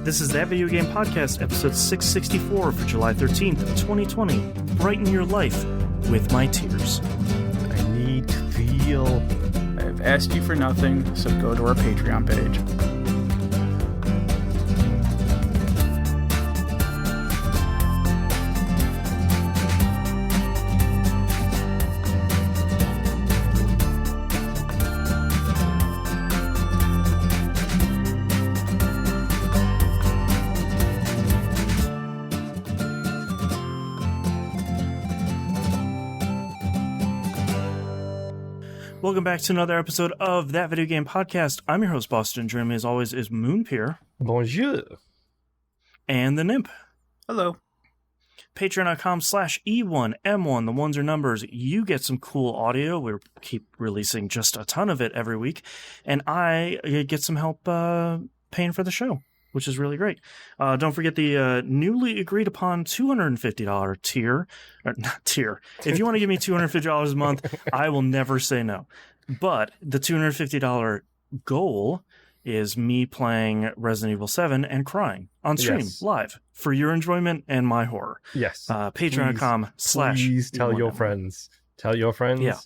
This is That Video Game Podcast, episode 664 for July 13th, 2020. Brighten your life with my tears. I need to feel. I've asked you for nothing, so go to our Patreon page. Welcome back to another episode of That Video Game Podcast. I'm your host, Boston. Joining me as always is Moonpier. Bonjour. And the Nymph. Hello. Patreon.com/E1M1. The ones are numbers. You get some cool audio. We keep releasing just a ton of it every week. And I get some help paying for the show, which is really great. Don't forget the newly agreed upon $250 tier. Not tier. If you want to give me $250 a month, I will never say no. But the $250 goal is me playing Resident Evil 7 and crying on stream live for your enjoyment and my horror. Yes. Patreon.com/ Please tell your friends. Tell your friends. Yeah.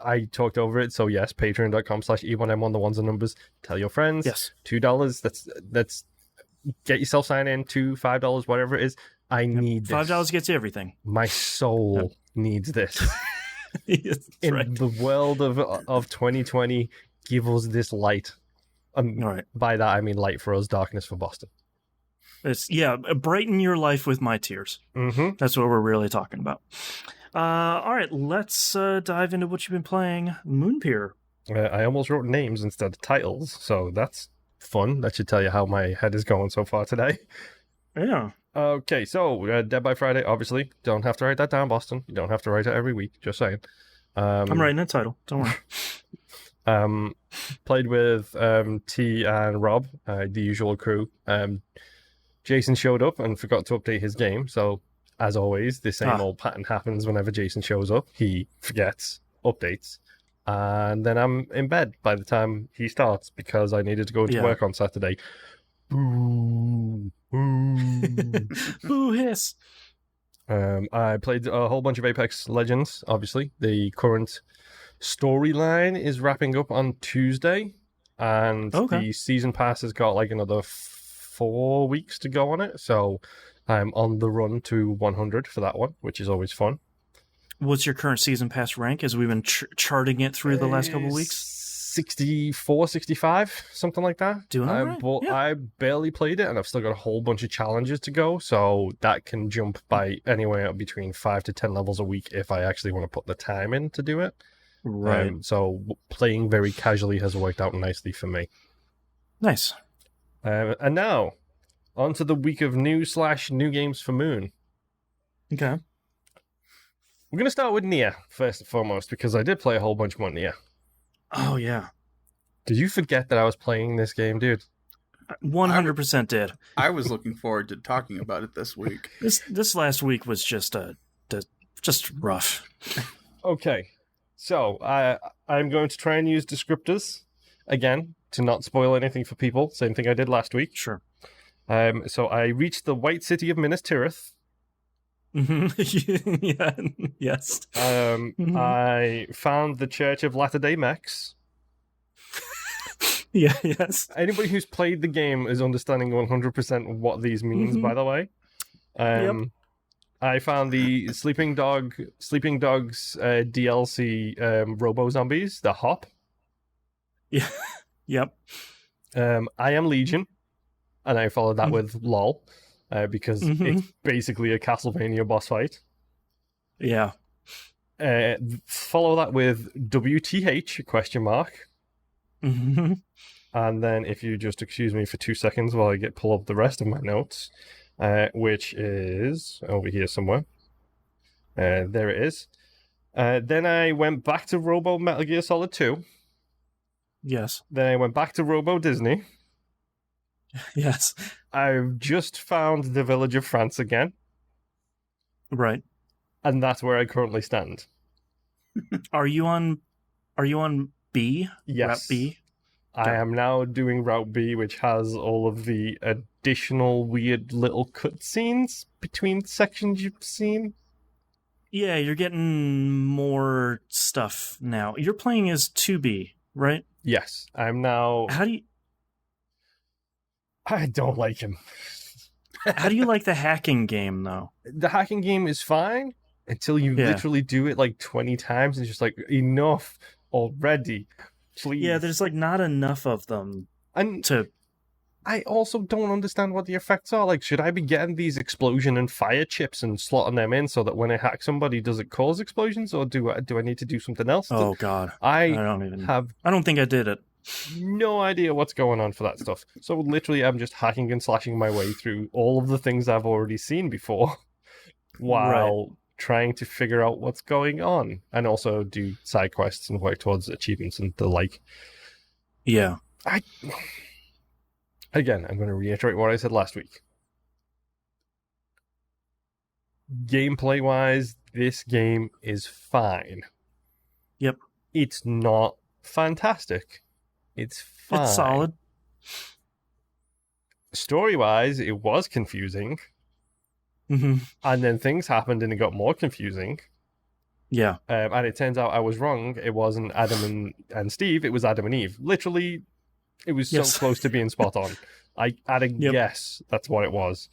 I talked over it, so yes, patreon.com/E1M1, the ones and numbers. Tell your friends. Yes. $2. That's get yourself signed in to $5, whatever it is. I need this. $5 gets you everything. My soul needs this. Yes, in right. the world of 2020, give us this light. All right. By that I mean light for us, darkness for Boston. It's brighten your life with my tears. Mm-hmm. That's what we're really talking about. All right, let's dive into what you've been playing. Moonpier. I almost wrote names instead of titles, so that's fun. That should tell you how my head is going so far today. Yeah. Okay, so Dead by Friday, obviously. Don't have to write that down, Boston. You don't have to write it every week, just saying. I'm writing that title, don't worry. Played with T and Rob, the usual crew. Jason showed up and forgot to update his game, so as always, the same old pattern happens whenever Jason shows up. He forgets, updates, and then I'm in bed by the time he starts because I needed to go to work on Saturday. Boo. Boo. Boo hiss. I played a whole bunch of Apex Legends, obviously. The current storyline is wrapping up on Tuesday, and the season pass has got like another 4 weeks to go on it, so I'm on the run to 100 for that one, which is always fun. What's your current season pass rank as we've been charting it through the last couple of weeks? 64, 65, something like that. Doing all right. But I barely played it, and I've still got a whole bunch of challenges to go, so that can jump by anywhere between 5 to 10 levels a week if I actually want to put the time in to do it. Right. So playing very casually has worked out nicely for me. Nice. And now, on to the week of new games for Moon. Okay. We're going to start with Nier, first and foremost, because I did play a whole bunch more Nier. Oh, yeah. Did you forget that I was playing this game, dude? 100% did. I was looking forward to talking about it this week. This last week was just rough. Okay. So, I'm going to try and use descriptors, again, to not spoil anything for people. Same thing I did last week. Sure. So I reached the white city of Minas Tirith. Mm-hmm. Yeah. Yes. I found the Church of Latter-day Mechs. Yeah. Yes. Anybody who's played the game is understanding 100% what these means. By the way. Yep. I found the Sleeping Dogs DLC Robo Zombies, the Hop. Yeah. Yep. I Am Legion, and I followed that with LOL, because it's basically a Castlevania boss fight. Yeah. Follow that with WTH, question mark. Mm-hmm. And then if you just excuse me for 2 seconds while I pull up the rest of my notes, which is over here somewhere. There it is. Then I went back to Robo Metal Gear Solid 2. Yes. Then I went back to Robo Disney. Yes. I've just found the Village of France again. Right. And that's where I currently stand. Are you on B? Yes. Route B? I am now doing Route B, which has all of the additional weird little cutscenes between sections you've seen. Yeah, you're getting more stuff now. You're playing as 2B, right? Yes, I'm now... How do you I don't like him. like the hacking game though? The hacking game is fine until you literally do it like 20 times and it's just like, enough already, please. Yeah, there's like not enough of them to... I also don't understand what the effects are. Like, should I be getting these explosion and fire chips and slotting them in so that when I hack somebody, does it cause explosions, or do I need to do something else? Oh God, I don't think I did it. No idea what's going on for that stuff. So literally, I'm just hacking and slashing my way through all of the things I've already seen before, while trying to figure out what's going on, and also do side quests and work towards achievements and the like. Yeah. Again, I'm going to reiterate what I said last week. Gameplay-wise, this game is fine. Yep. It's not fantastic. It's fine. It's solid. Story-wise, it was confusing. Mm-hmm. And then things happened and it got more confusing. Yeah. And it turns out I was wrong. It wasn't Adam and Steve, it was Adam and Eve. Literally, it was so close to being spot on. I had a guess that's what it was.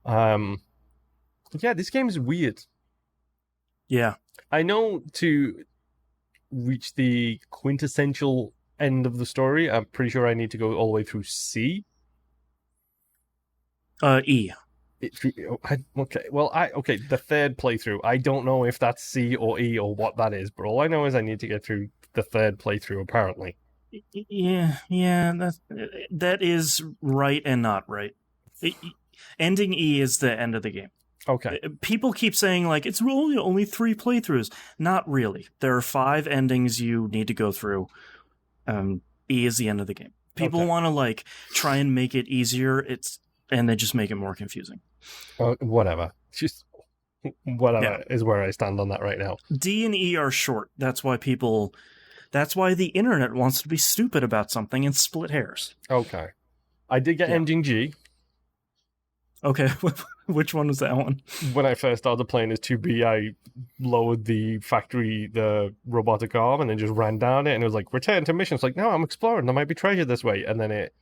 Yeah, this game is weird. Yeah. I know to reach the quintessential end of the story, I'm pretty sure I need to go all the way through C. E. The third playthrough. I don't know if that's C or E or what that is, but all I know is I need to get through the third playthrough, apparently. Yeah, that is right and not right. Ending E is the end of the game. Okay. People keep saying, like, it's only 3 playthroughs. Not really. There are 5 endings you need to go through. E is the end of the game. People want to, like, try and make it easier, and they just make it more confusing. Whatever. Just whatever is where I stand on that right now. D and E are short. That's why the internet wants to be stupid about something and split hairs. Okay. I did get ending G. Okay, which one was that one? When I first started playing as 2B, I lowered the robotic arm, and then just ran down it, and it was like, return to mission. It's like, no, I'm exploring. There might be treasure this way. And then it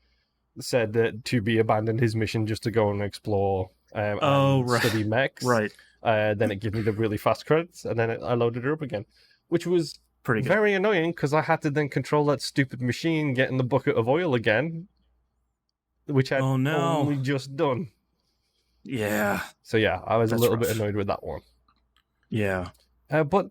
said that 2B abandoned his mission just to go and explore study mechs. Right. Then it gave me the really fast credits, and then I loaded it up again, which was pretty good. Very annoying, because I had to then control that stupid machine getting the bucket of oil again, which I'd only just done. Yeah. So yeah, I was a little bit annoyed with that one. Yeah. But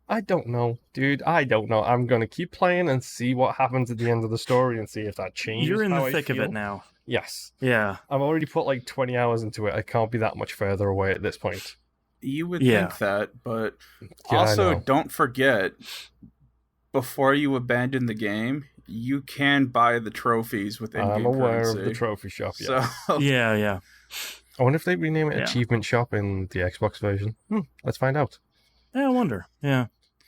I don't know, dude. I don't know. I'm going to keep playing and see what happens at the end of the story and see if that changes. You're in the thick of it now. Yes. Yeah. I've already put like 20 hours into it. I can't be that much further away at this point. You would think that, but Yeah, also don't forget, before you abandon the game, you can buy the trophies with in-game I'm aware currency. of the trophy shop, yeah. So... Yeah. I wonder if they rename it Achievement Shop in the Xbox version. Let's find out. I wonder. Yeah.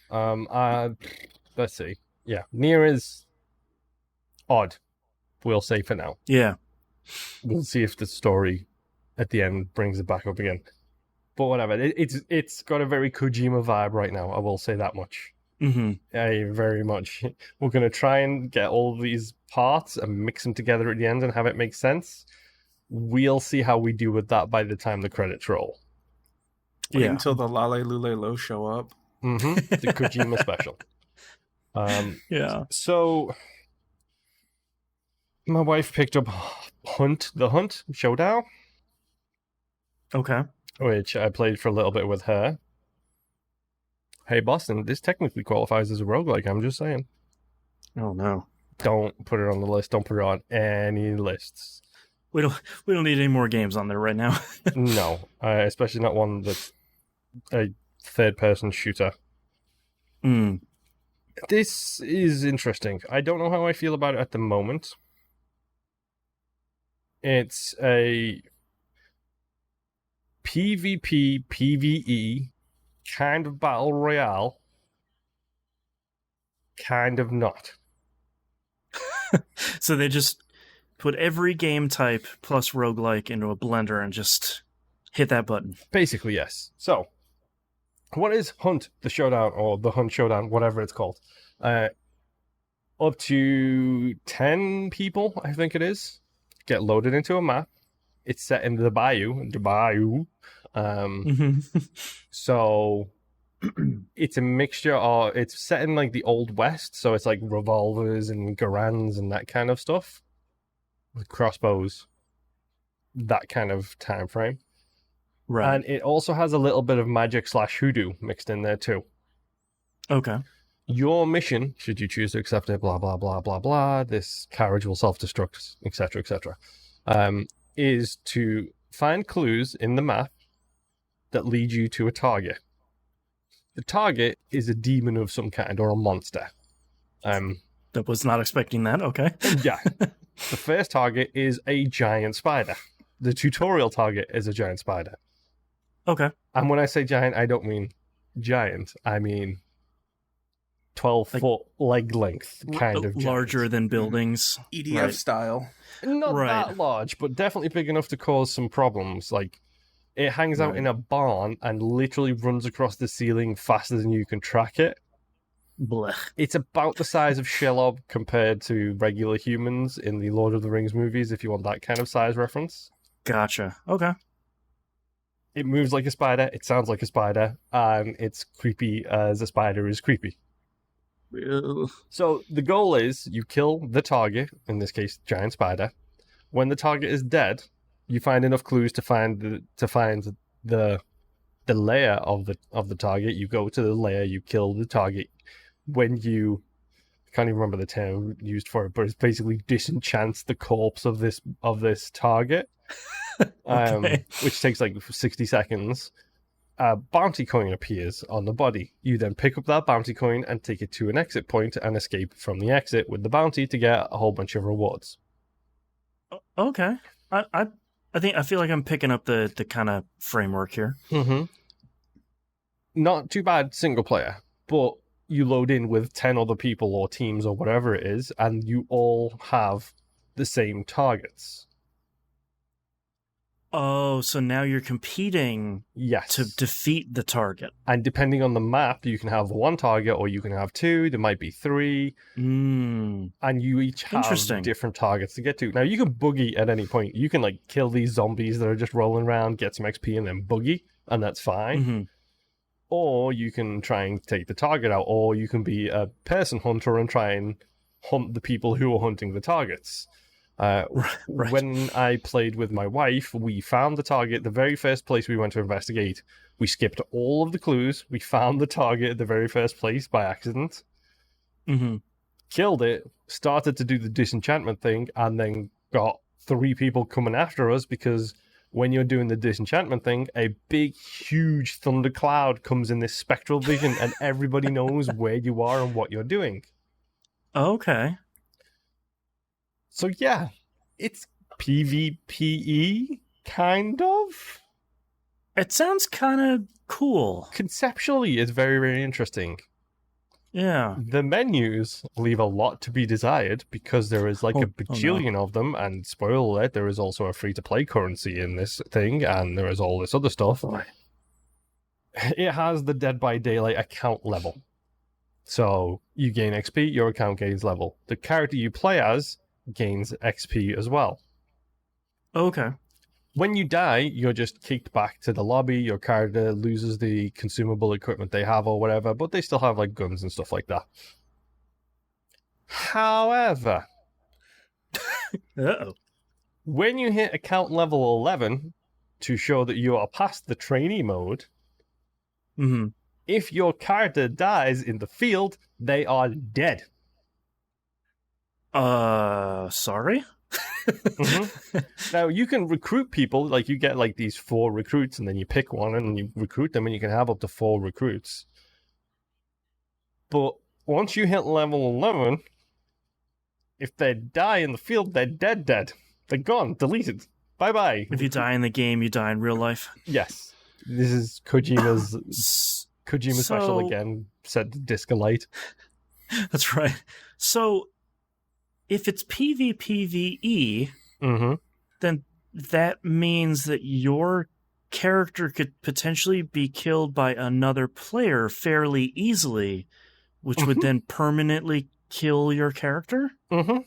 Let's see. Yeah, Nier is odd. We'll say for now. Yeah. We'll see if the story at the end brings it back up again. But whatever. It's got a very Kojima vibe right now. I will say that much. Mm-hmm. Very much. We're going to try and get all of these parts and mix them together at the end and have it make sense. We'll see how we do with that by the time the credits roll. Wait until the Lale Lule Lo show up. Mm-hmm. The Kojima special. Yeah. So, my wife picked up The Hunt, Showdown. Okay. Which I played for a little bit with her. Hey, Boston, this technically qualifies as a roguelike, I'm just saying. Oh, no. Don't put it on the list. Don't put it on any lists. We don't need any more games on there right now. No, especially not one that's a third-person shooter. This is interesting. I don't know how I feel about it at the moment. It's a PvP, PvE kind of battle royale, kind of not. So they just put every game type plus roguelike into a blender and just hit that button. Basically, yes. So, what is Hunt the Showdown, or the Hunt Showdown, whatever it's called? Up to 10 people, I think it is, get loaded into a map. It's set in the bayou. So it's a mixture of, it's set in like the Old West, so it's like revolvers and Garans and that kind of stuff. With crossbows, that kind of time frame. Right. And it also has a little bit of magic / hoodoo mixed in there too. Okay. Your mission, should you choose to accept it, blah, blah, blah, blah, blah, this carriage will self-destruct, etc., is to find clues in the map that lead you to a target. The target is a demon of some kind or a monster. That was not expecting that. Okay. Yeah. The first target is a giant spider. The tutorial target is a giant spider. Okay. And when I say giant, I don't mean giant. I mean 12-foot leg length kind of larger giant. than buildings. EDF style. Not that large, but definitely big enough to cause some problems. Like, it hangs out in a barn and literally runs across the ceiling faster than you can track it. Blech. It's about the size of Shelob compared to regular humans in the Lord of the Rings movies, if you want that kind of size reference. Gotcha. Okay. It moves like a spider, it sounds like a spider, and it's creepy as a spider is creepy. So the goal is you kill the target, in this case, giant spider. When the target is dead, you find enough clues to find the layer of the target. You go to the layer, you kill the target. When you, I can't even remember the term used for it, but it's basically disenchants the corpse of this target, Okay. which takes like 60 seconds. A bounty coin appears on the body. You then pick up that bounty coin and take it to an exit point and escape from the exit with the bounty to get a whole bunch of rewards. Okay. I feel like I'm picking up the kind of framework here. Mm-hmm. Not too bad single player, but you load in with 10 other people or teams or whatever it is, and you all have the same targets. Oh, so now you're competing Yes. to defeat the target. And depending on the map, you can have one target or you can have two. There might be three. And you each have different targets to get to. Now, you can boogie at any point. You can like kill these zombies that are just rolling around, get some XP, and then boogie, and that's fine. Mm-hmm. Or you can try and take the target out, or you can be a person hunter and try and hunt the people who are hunting the targets. Right. When I played with my wife, we found the target the very first place we went to investigate. We skipped all of the clues. We found the target at the very first place by accident. Mm-hmm. Killed it, started to do the disenchantment thing, and then got 3 people coming after us because when you're doing the disenchantment thing, a big, huge thundercloud comes in this spectral vision and everybody knows where you are and what you're doing. Okay. So yeah, it's PvPE, kind of. It sounds kind of cool. Conceptually, it's very, very interesting. Yeah. The menus leave a lot to be desired because there is like a bajillion of them, and spoiler alert, there is also a free-to-play currency in this thing, and there is all this other stuff. It has the Dead by Daylight account level. So you gain XP, your account gains level. The character you play as gains XP as well. Okay. When you die, you're just kicked back to the lobby. Your character loses the consumable equipment they have or whatever, but they still have like guns and stuff like that. However, when you hit account level 11 to show that you are past the trainee mode, if your character dies in the field, they are dead. Sorry? Now, you can recruit people, like you get like these 4 recruits, and then you pick one and you recruit them, and you can have up to 4 recruits. But once you hit level 11, if they die in the field, they're dead. They're gone, deleted. Bye-bye. If you die in the game, you die in real life. Yes. This is Kojima's special again, set to disc alight. That's right. So if it's PvPvE, Mm-hmm. then that means that your character could potentially be killed by another player fairly easily, which would then permanently kill your character? Mm-hmm.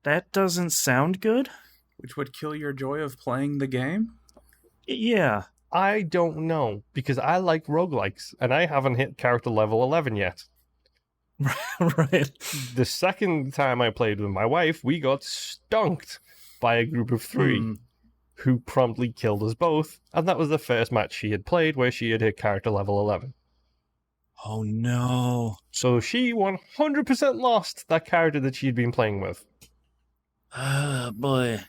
That doesn't sound good. Which would kill your joy of playing the game? Yeah. I don't know, because I like roguelikes, and I haven't hit character level 11 yet. Right. The second time I played with my wife, we got stonked by a group of 3 who promptly killed us both, and that was the first match she had played where she had hit character level 11. Oh, no. So she 100% lost that character that she'd been playing with. Oh, boy.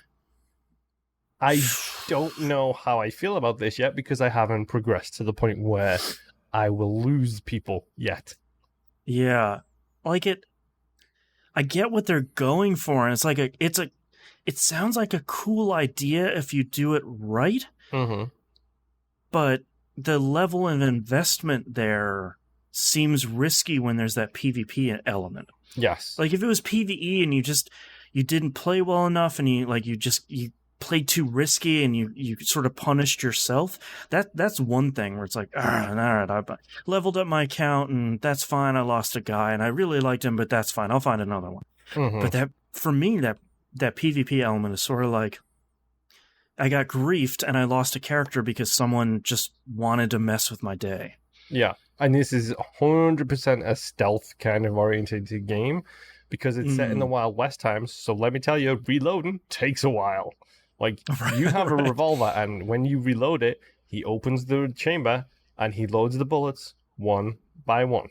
I don't know how I feel about this yet because I haven't progressed to the point where I will lose people yet. Yeah. Like I get what they're going for, and it sounds like a cool idea if you do it right, Mm-hmm. but the level of investment there seems risky when there's that PvP element. Yes. Like if it was PvE and you didn't play well enough and you played too risky and you sort of punished yourself, that's one thing where it's like, all right, I leveled up my account and that's fine. I lost a guy and I really liked him, but that's fine. I'll find another one. Mm-hmm. But that, for me, that PvP element is sort of like, I got griefed and I lost a character because someone just wanted to mess with my day. Yeah. And this is 100% a stealth kind of oriented game because it's set in the Wild West times. So let me tell you, reloading takes a while. Like, you have a revolver, and when you reload it, he opens the chamber and he loads the bullets one by one.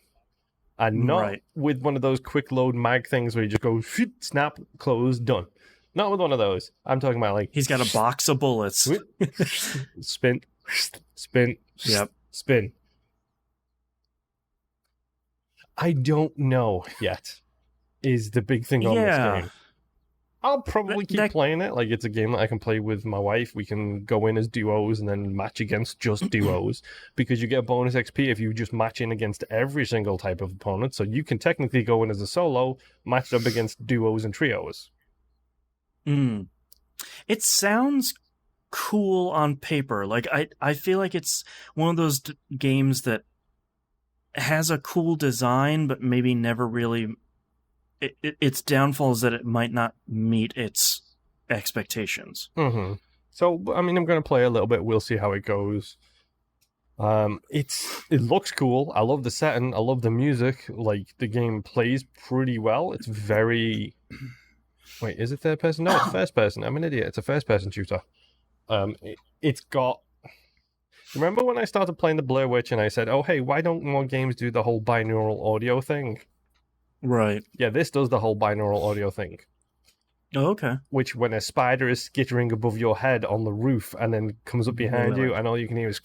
And not with one of those quick load mag things where you just go, snap, close, done. Not with one of those. I'm talking about like... He's got a box of bullets. Spin, spin, yep. Spin. I don't know yet, is the big thing on this game. I'll probably keep playing it. Like, it's a game that I can play with my wife. We can go in as duos and then match against just duos because you get bonus XP if you just match in against every single type of opponent. So you can technically go in as a solo, matched up against duos and trios. It sounds cool on paper. Like, I feel like it's one of those games that has a cool design, but maybe never really... its downfall is that it might not meet its expectations. Mm-hmm. So, I mean, I'm going to play a little bit. We'll see how it goes. It looks cool. I love the setting. I love the music. Like, the game plays pretty well. It's very... Wait, is it third person? No, it's first person. I'm an idiot. It's a first person shooter. It's got... Remember when I started playing the Blair Witch and I said, oh, hey, why don't more games do the whole binaural audio thing? Right. Yeah, this does the whole binaural audio thing. Oh, okay. Which, when a spider is skittering above your head on the roof and then comes up behind you and all you can hear is...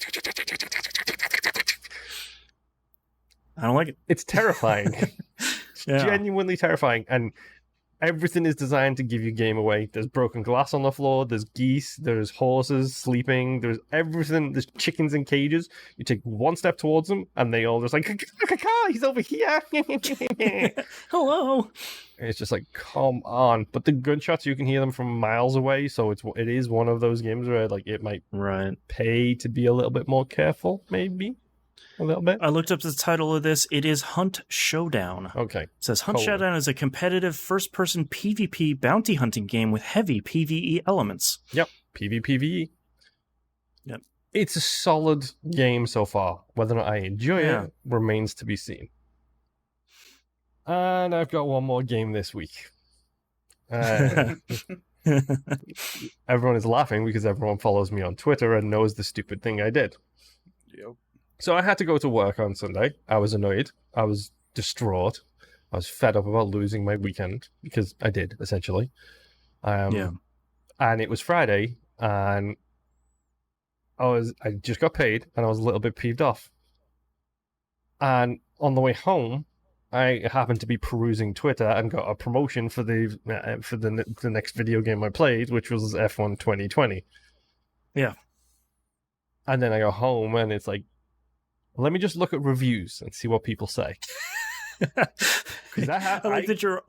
I don't like it. It's terrifying. It's genuinely terrifying. And everything is designed to give you game away. There's broken glass on the floor. There's geese. There's horses sleeping. There's everything. There's chickens in cages. You take one step towards them, and they all just like, he's over here. Hello. It's just like, come on. But the gunshots, you can hear them from miles away. So it is one of those games where like it might pay to be a little bit more careful, maybe. A little bit. I looked up the title of this. It is Hunt Showdown. Okay. It says Hunt Showdown is a competitive first-person PvP bounty hunting game with heavy PvE elements. Yep. PvPvE. Yep. It's a solid game so far. Whether or not I enjoy it remains to be seen. And I've got one more game this week. Everyone is laughing because everyone follows me on Twitter and knows the stupid thing I did. Yep. So I had to go to work on Sunday. I was annoyed. I was distraught. I was fed up about losing my weekend because I did, essentially. And it was Friday, and I just got paid, and I was a little bit peeved off. And on the way home, I happened to be perusing Twitter and got a promotion for the next video game I played, which was F1 2020. Yeah. And then I go home, and it's like, let me just look at reviews and see what people say. I like that you're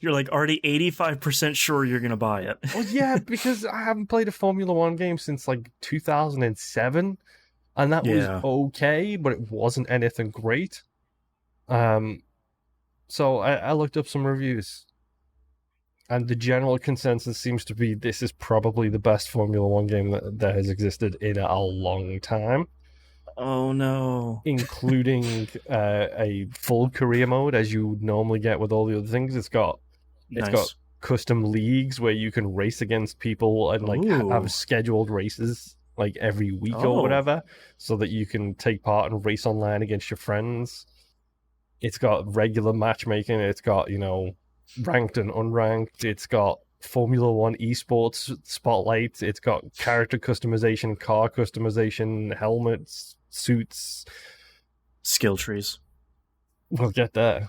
like already 85% sure you're gonna buy it. Well, yeah, because I haven't played a Formula One game since like 2007, and that was okay, but it wasn't anything great. So I looked up some reviews, and the general consensus seems to be this is probably the best Formula One game that has existed in a long time. Oh no! Including a full career mode, as you would normally get with all the other things. It's got custom leagues where you can race against people and like have scheduled races like every week or whatever, so that you can take part and race online against your friends. It's got regular matchmaking. It's got, ranked and unranked. It's got Formula One esports spotlight. It's got character customization, car customization, helmets, suits, skill trees. We'll get there.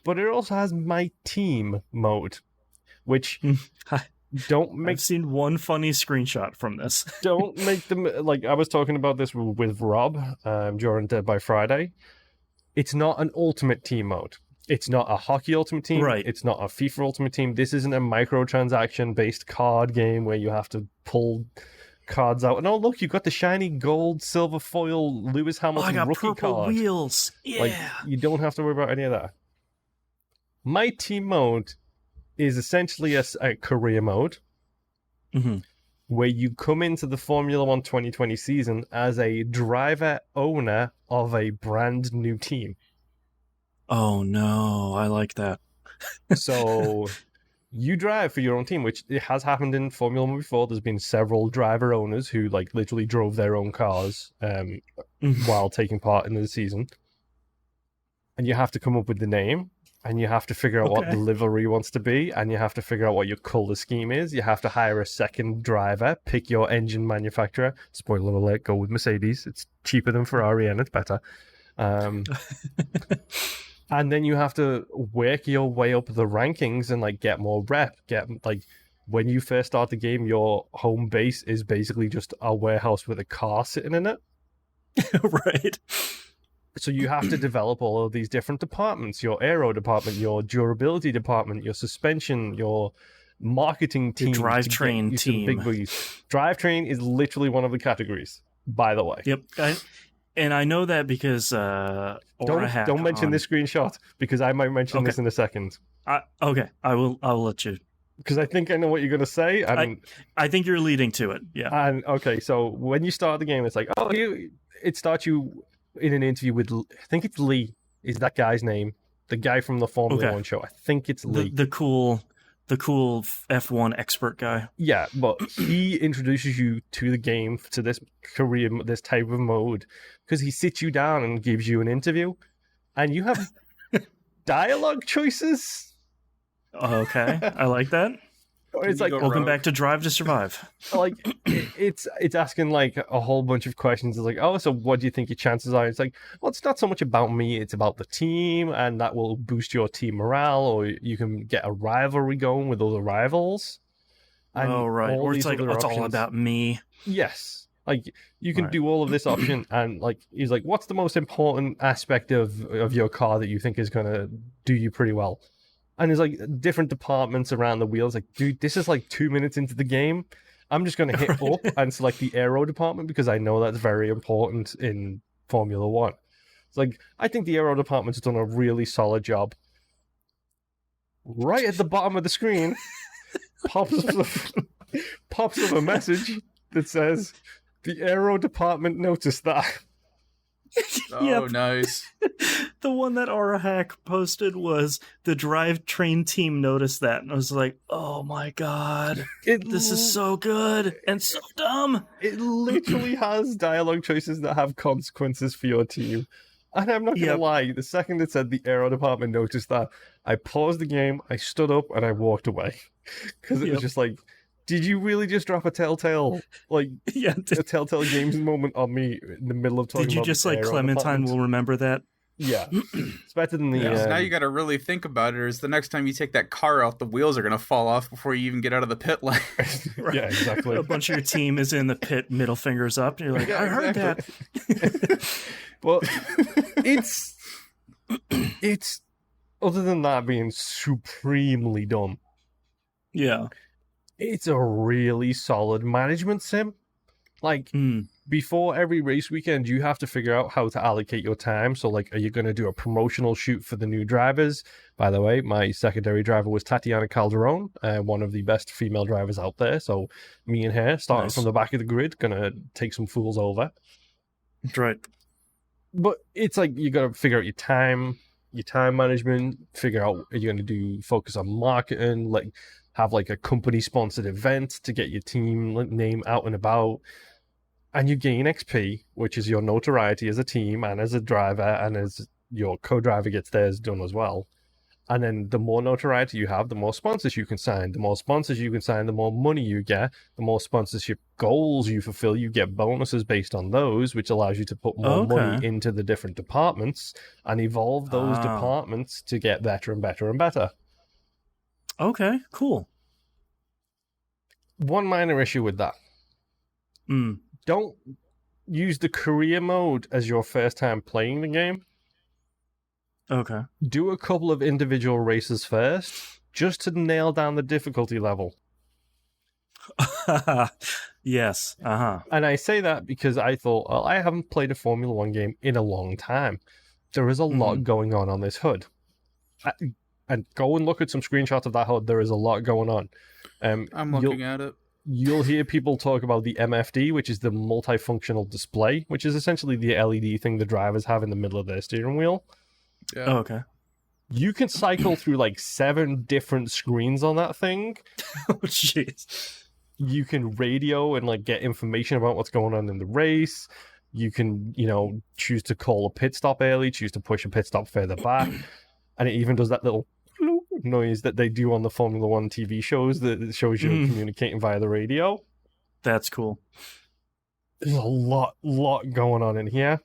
But it also has my team mode, which I've seen one funny screenshot from this. Don't make them like I was talking about this with Rob during Dead by Friday. It's not an ultimate team mode. It's not a hockey ultimate team. Right. It's not a FIFA ultimate team. This isn't a microtransaction based card game where you have to pull cards out. And look, you've got the shiny gold silver foil Lewis Hamilton rookie purple card. Wheels. Yeah. Like, you don't have to worry about any of that. My team mode is essentially a career mode where you come into the Formula One 2020 season as a driver owner of a brand new team. Oh no, I like that. So you drive for your own team, which it has happened in Formula One before. There's been several driver owners who like literally drove their own cars while taking part in the season. And you have to come up with the name, and you have to figure out what the livery wants to be, and you have to figure out what your color scheme is. You have to hire a second driver, pick your engine manufacturer. Spoiler alert, go with Mercedes. It's cheaper than Ferrari and it's better. And then you have to work your way up the rankings and like get more rep. When you first start the game, your home base is basically just a warehouse with a car sitting in it. Right. So you have to develop all of these different departments: your aero department, your durability department, your suspension, your marketing team, your drivetrain team. Big booties. Drivetrain is literally one of the categories, by the way. Yep. And I know that because don't mention this screenshot, because I might mention this in a second. Okay, I'll let you, because I think I know what you're going to say. And I think you're leading to it. Yeah. And okay, so when you start the game, it's like it starts you in an interview with, I think it's Lee is that guy's name, the guy from the Formula One show. I think it's Lee, the cool F1 expert guy. Yeah, but he introduces you to the game, to this type of mode, because he sits you down and gives you an interview, and you have dialogue choices. Okay, I like that. It's like, welcome back to Drive to Survive. Like, it's asking like a whole bunch of questions. It's like, so what do you think your chances are? It's like, well, it's not so much about me, it's about the team, and that will boost your team morale, or you can get a rivalry going with other rivals. And right. Or it's like, it's all about me. Yes. Like, you can do all of this option, and like, he's like, what's the most important aspect of your car that you think is going to do you pretty well? And there's like different departments around the wheels. Like, dude, this is like 2 minutes into the game. I'm just going to hit up and select the aero department, because I know that's very important in Formula One. It's like, I think the aero department's done a really solid job. Right at the bottom of the screen, pops up a message that says, the aero department noticed that. Oh, nice. The one that Aura Hack posted was, the drivetrain team noticed that, and I was like, oh my god, this is so good and so dumb. It literally has dialogue choices that have consequences for your team. And I'm not gonna lie, the second it said the aero department noticed that, I paused the game, I stood up, and I walked away. Because it was just like, did you really just drop a Telltale, a Telltale Games moment on me in the middle of talking about? Did you just like Clementine will remember that? Yeah. It's better than the... So now you got to really think about it, is the next time you take that car out, the wheels are going to fall off before you even get out of the pit lane. Right. Yeah, exactly. A bunch of your team is in the pit, middle fingers up, and you're like, I heard that. Well, it's It's, other than that being supremely dumb, Yeah. it's a really solid management sim. Like, before every race weekend, you have to figure out how to allocate your time. So, like, are you going to do a promotional shoot for the new drivers? By the way, my secondary driver was Tatiana Calderon, one of the best female drivers out there. So, me and her, starting from the back of the grid, going to take some fools over. Right. But it's like, you got to figure out your time management, figure out, are you going to focus on marketing, like, have like a company sponsored event to get your team name out and about. And you gain XP, which is your notoriety as a team and as a driver, and as your co-driver gets theirs done as well. And then the more notoriety you have, the more sponsors you can sign. The more sponsors you can sign, the more money you get. The more sponsorship goals you fulfill, you get bonuses based on those, which allows you to put more money into the different departments and evolve those departments to get better and better and better. Okay, cool. One minor issue with that. Don't use the career mode as your first time playing the game. Okay. Do a couple of individual races first, just to nail down the difficulty level. Yes. And I say that because I thought, well, I haven't played a Formula One game in a long time. There is a lot going on this HUD. And go and look at some screenshots of that HUD. There is a lot going on. I'm looking at it. You'll hear people talk about the MFD, which is the multifunctional display, which is essentially the LED thing the drivers have in the middle of their steering wheel. Yeah. Oh, okay. You can cycle through like 7 different screens on that thing. Oh, jeez. You can radio and like get information about what's going on in the race. You can, choose to call a pit stop early, choose to push a pit stop further back. And it even does that little noise that they do on the Formula One TV shows that shows you communicating via the radio. That's cool. There's a lot going on in here.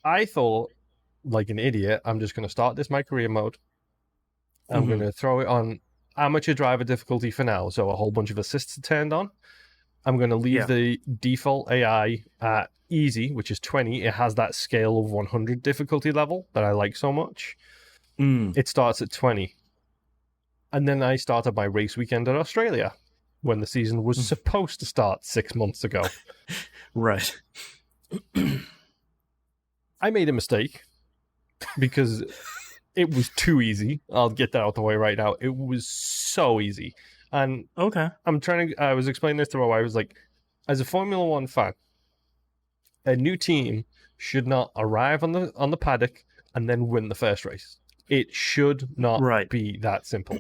I thought, like an idiot, I'm just going to start this my career mode. I'm going to throw it on amateur driver difficulty for now, so a whole bunch of assists are turned on. I'm going to leave the default AI at easy, which is 20. It has that scale of 100 difficulty level that I like so much. It starts at 20. And then I started my race weekend in Australia when the season was supposed to start 6 months ago. Right. I made a mistake because it was too easy. I'll get that out the way right now. It was so easy. And I was explaining this to my wife. I was like, as a Formula One fan, a new team should not arrive on the paddock and then win the first race. It should not be that simple.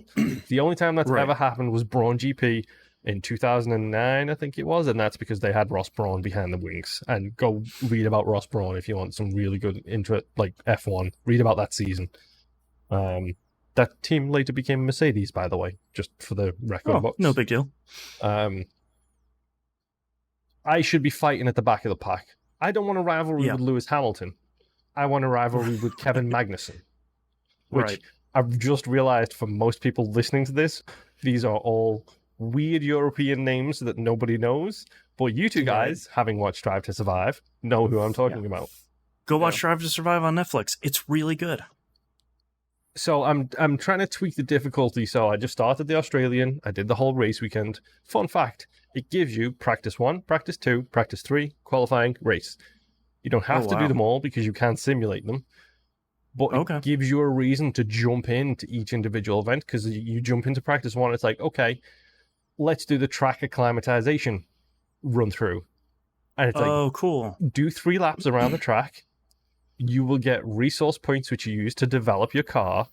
The only time that's ever happened was Brawn GP in 2009, I think it was, and that's because they had Ross Brawn behind the wings. And go read about Ross Brawn if you want some really good like F1. Read about that season. That team later became Mercedes, by the way, just for the record books. No big deal. I should be fighting at the back of the pack. I don't want a rivalry with Lewis Hamilton. I want a rivalry with Kevin Magnussen. Which I've just realized for most people listening to this, these are all weird European names that nobody knows. But you two guys, having watched Drive to Survive, know who I'm talking about. Go watch Drive to Survive on Netflix. It's really good. So I'm trying to tweak the difficulty. So I just started the Australian. I did the whole race weekend. Fun fact, it gives you practice 1, practice 2, practice 3, qualifying, race. You don't have to do them all because you can simulate them. But it gives you a reason to jump into each individual event, because you jump into practice 1, it's like, okay, let's do the track acclimatization run through. And it's cool. Do 3 laps around the track. You will get resource points which you use to develop your car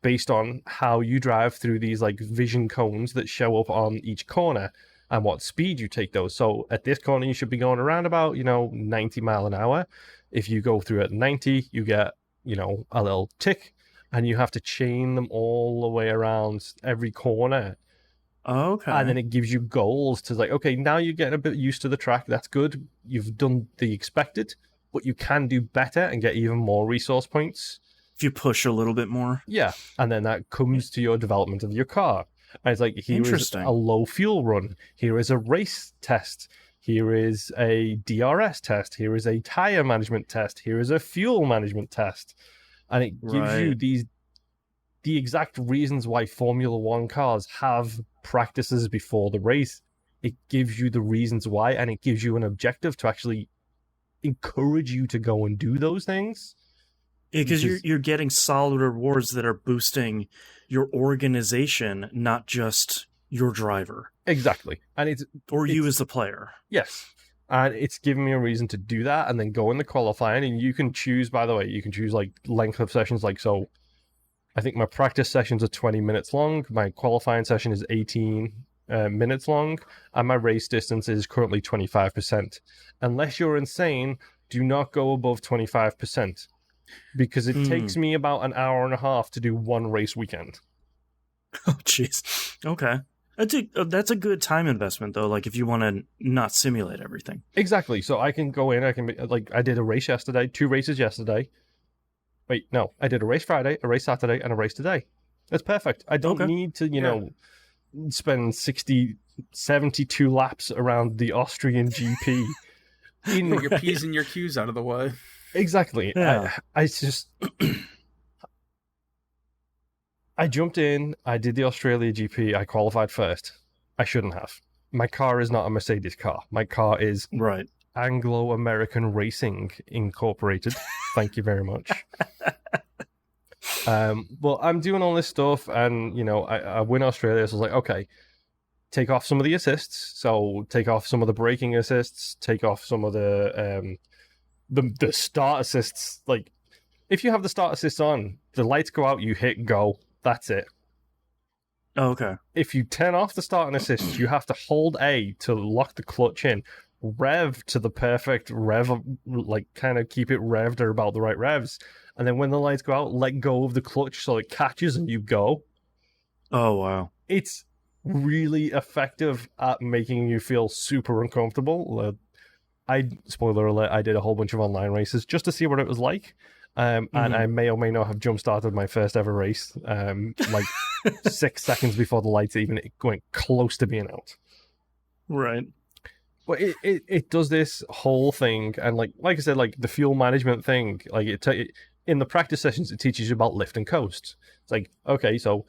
based on how you drive through these like vision cones that show up on each corner and what speed you take those. So at this corner, you should be going around about, 90 mile an hour. If you go through at 90, you get a little tick, and you have to chain them all the way around every corner. Okay. And then it gives you goals to like, okay, now you're getting a bit used to the track. That's good. You've done the expected, but you can do better and get even more resource points. If you push a little bit more. Yeah. And then that comes to your development of your car. And it's like, here is a low fuel run. Here is a race test. Here is a DRS test. Here is a tire management test. Here is a fuel management test. and it gives you the exact reasons why Formula One cars have practices before the race. It gives you the reasons why, and it gives you an objective to actually encourage you to go and do those things. Because you're getting solid rewards that are boosting your organization, not just your driver. Exactly. And you as the player. Yes. And it's given me a reason to do that and then go in the qualifying. And you can choose, by the way, like length of sessions. Like, so I think my practice sessions are 20 minutes long. My qualifying session is 18 minutes long. And my race distance is currently 25%. Unless you're insane, do not go above 25%. Because it takes me about an hour and a half to do one race weekend. Oh, jeez. Okay. That's a good time investment, though, like if you want to not simulate everything. Exactly. So I can go in, I did a race yesterday, 2 races yesterday. Wait, no. I did a race Friday, a race Saturday, and a race today. That's perfect. I don't need to, spend 72 laps around the Austrian GP. Get your P's and your Q's out of the way. Exactly. Yeah. I jumped in, I did the Australia GP, I qualified first. I shouldn't have. My car is not a Mercedes car. My car is Anglo-American Racing Incorporated. Thank you very much. Well, I'm doing all this stuff, and, I win Australia, so I was like, okay, take off some of the assists. So take off some of the braking assists, take off some of the start assists. Like, if you have the start assists on, the lights go out, you hit go. That's it. Oh, okay. If you turn off the start and assist, you have to hold A to lock the clutch in, rev to the perfect rev, like kind of keep it revved or about the right revs. And then when the lights go out, let go of the clutch so it catches and you go. Oh, wow. It's really effective at making you feel super uncomfortable. Spoiler alert, I did a whole bunch of online races just to see what it was like. And I may or may not have jump started my first ever race, 6 seconds before the lights even went close to being out. Right. But it does this whole thing, and like I said, like the fuel management thing, like in the practice sessions, it teaches you about lift and coast. It's like, okay, so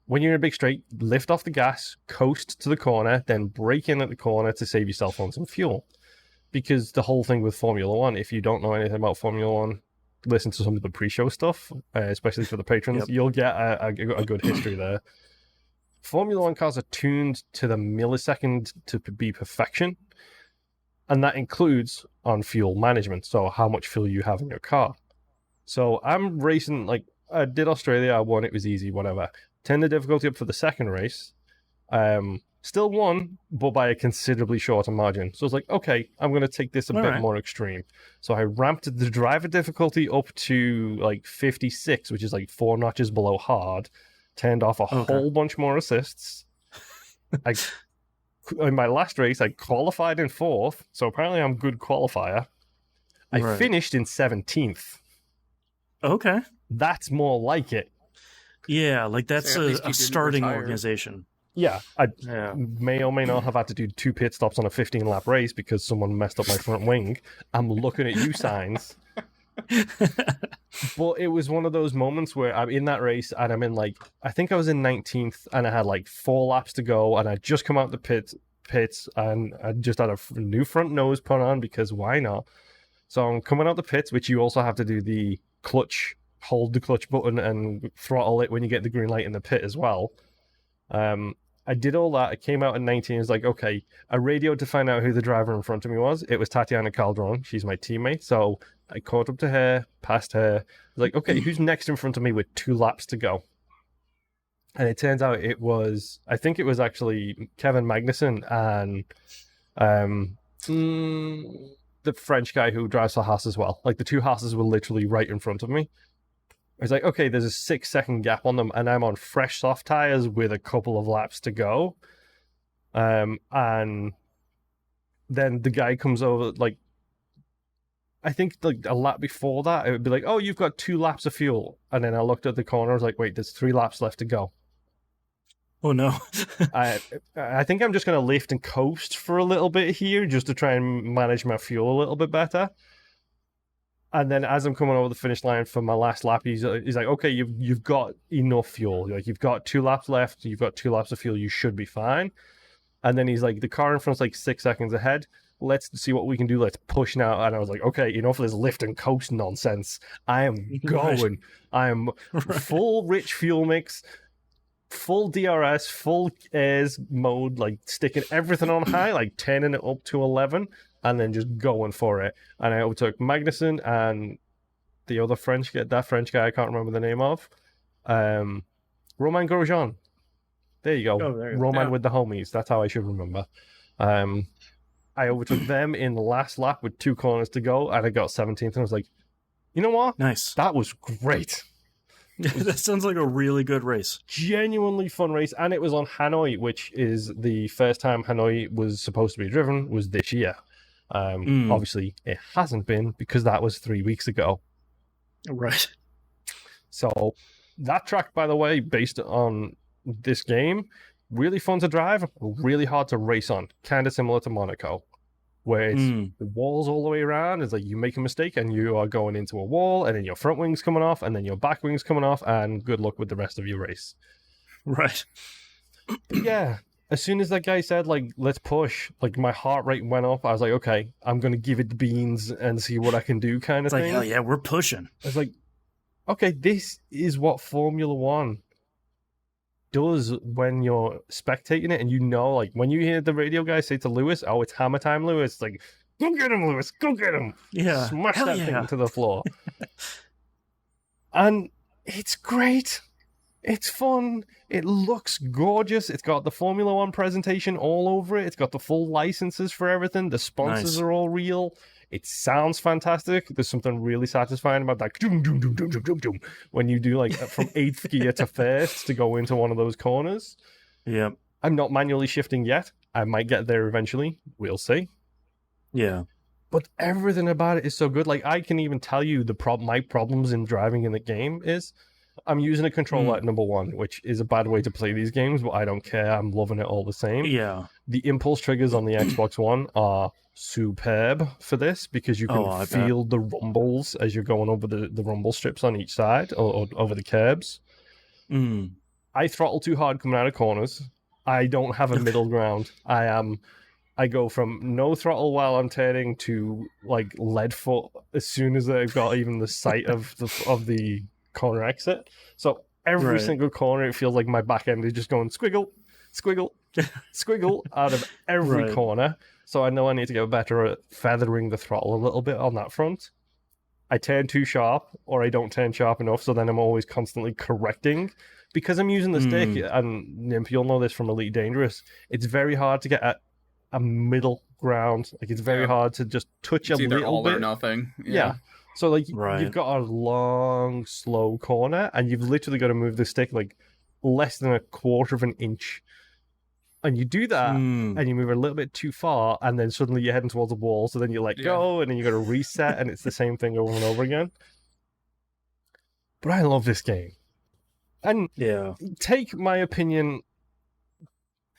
when you're in a big straight, lift off the gas, coast to the corner, then brake in at the corner to save yourself on some fuel. Because the whole thing with Formula One, if you don't know anything about Formula One, listen to some of the pre-show stuff, especially for the patrons. Yep. You'll get a good history there. Formula One cars are tuned to the millisecond to be perfection, and that includes on fuel management, so how much fuel you have in your car. So I'm racing, like, I did Australia, I won, it was easy, whatever. Turned the difficulty up for the second race. Still won, but by a considerably shorter margin. So I was like, okay, I'm going to take this a bit more extreme. So I ramped the driver difficulty up to like 56, which is like 4 notches below hard. Turned off a whole bunch more assists. In my last race, I qualified in 4th, so apparently I'm a good qualifier. I finished in 17th. Okay. That's more like it. Yeah, like that's a starting organization. Yeah, I may or may not have had to do 2 pit stops on a 15-lap race because someone messed up my front wing. I'm looking at you, signs. But it was one of those moments where I'm in that race and I'm in I think I was in 19th and I had 4 laps to go and I just come out the pits and I just had a new front nose put on because why not? So I'm coming out the pits, which you also have to do the clutch, hold the clutch button and throttle it when you get the green light in the pit as well. I did all that. I came out in 19. It's like, okay, I radioed to find out who the driver in front of me was. It was Tatiana Calderon. She's my teammate. So I caught up to her, passed her. I was like, okay, who's next in front of me with 2 laps to go? And it turns out I think it was actually Kevin Magnussen and the French guy who drives for Haas as well. Like the 2 Haas's were literally right in front of me. I was like, okay, there's a 6-second gap on them, and I'm on fresh soft tires with a couple of laps to go. And then the guy comes over, I think a lap before that, it would be like, oh, you've got 2 laps of fuel. And then I looked at the corner, I was like, wait, there's 3 laps left to go. Oh, no. I think I'm just going to lift and coast for a little bit here just to try and manage my fuel a little bit better. And then as I'm coming over the finish line for my last lap, he's like, okay, you've got enough fuel. Like, you've got 2 laps left. You've got 2 laps of fuel. You should be fine. And then he's like, the car in front's like 6 seconds ahead. Let's see what we can do. Let's push now. And I was like, okay, enough of this lift and coast nonsense. I am going. I am full rich fuel mix, full DRS, full airs mode, like sticking everything on high, like turning it up to 11, and then just going for it. And I overtook Magnussen and the other French guy, that French guy I can't remember the name of, Romain Grosjean. There you go. Roman with the homies. That's how I should remember. I overtook them in the last lap with 2 corners to go, and I got 17th, and I was like, you know what? Nice. That was great. That sounds like a really good race. Genuinely fun race, and it was on Hanoi, which is the first time Hanoi was supposed to be driven, was this year. Obviously, it hasn't been, because that was 3 weeks ago. Right. So, that track, by the way, based on this game, really fun to drive, really hard to race on. Kind of similar to Monaco, where it's the walls all the way around. It's like you make a mistake and you are going into a wall, and then your front wing's coming off, and then your back wing's coming off, and good luck with the rest of your race. Right. But yeah, as soon as that guy said, like, let's push, like, my heart rate went up. I was like, okay, I'm going to give it the beans and see what I can do, kind of thing. Like, hell yeah, we're pushing. I was like, okay, this is what Formula One does when you're spectating it, and you know, like, when you hear the radio guy say to Lewis, oh, it's hammer time, Lewis, it's like, go get him, Lewis, go get him. Yeah. Smash that thing to the floor. And it's great. It's fun. It looks gorgeous. It's got the Formula One presentation all over it. It's got the full licenses for everything. The sponsors are all real. It sounds fantastic. There's something really satisfying about that. When you do, like, from 8th gear to 1st to go into one of those corners. Yeah. I'm not manually shifting yet. I might get there eventually. We'll see. Yeah. But everything about it is so good. Like, I can even tell you my problems in driving in the game is I'm using a controller at number 1, which is a bad way to play these games, but I don't care. I'm loving it all the same. Yeah. The impulse triggers on the Xbox One are superb for this, because you can feel the rumbles as you're going over the rumble strips on each side, or over the curbs. I throttle too hard coming out of corners. I don't have a middle ground. I go from no throttle while I'm turning to, like, lead foot as soon as I've got even the sight of the corner exit. So every single corner, it feels like my back end is just going squiggle, squiggle, squiggle out of every corner. So I know I need to get better at feathering the throttle a little bit on that front. I turn too sharp, or I don't turn sharp enough, so then I'm always constantly correcting. Because I'm using the stick, and Nimp, you'll know this from Elite Dangerous, it's very hard to get at a middle ground. Like, it's very hard to just touch it's a either little all bit. or nothing. Yeah. So, like, you've got a long, slow corner, and you've literally got to move the stick, like, less than a quarter of an inch. And you do that, and you move a little bit too far, and then suddenly you're heading towards a wall, so then you let go, and then you got to reset, and it's the same thing over and over again. But I love this game. And take my opinion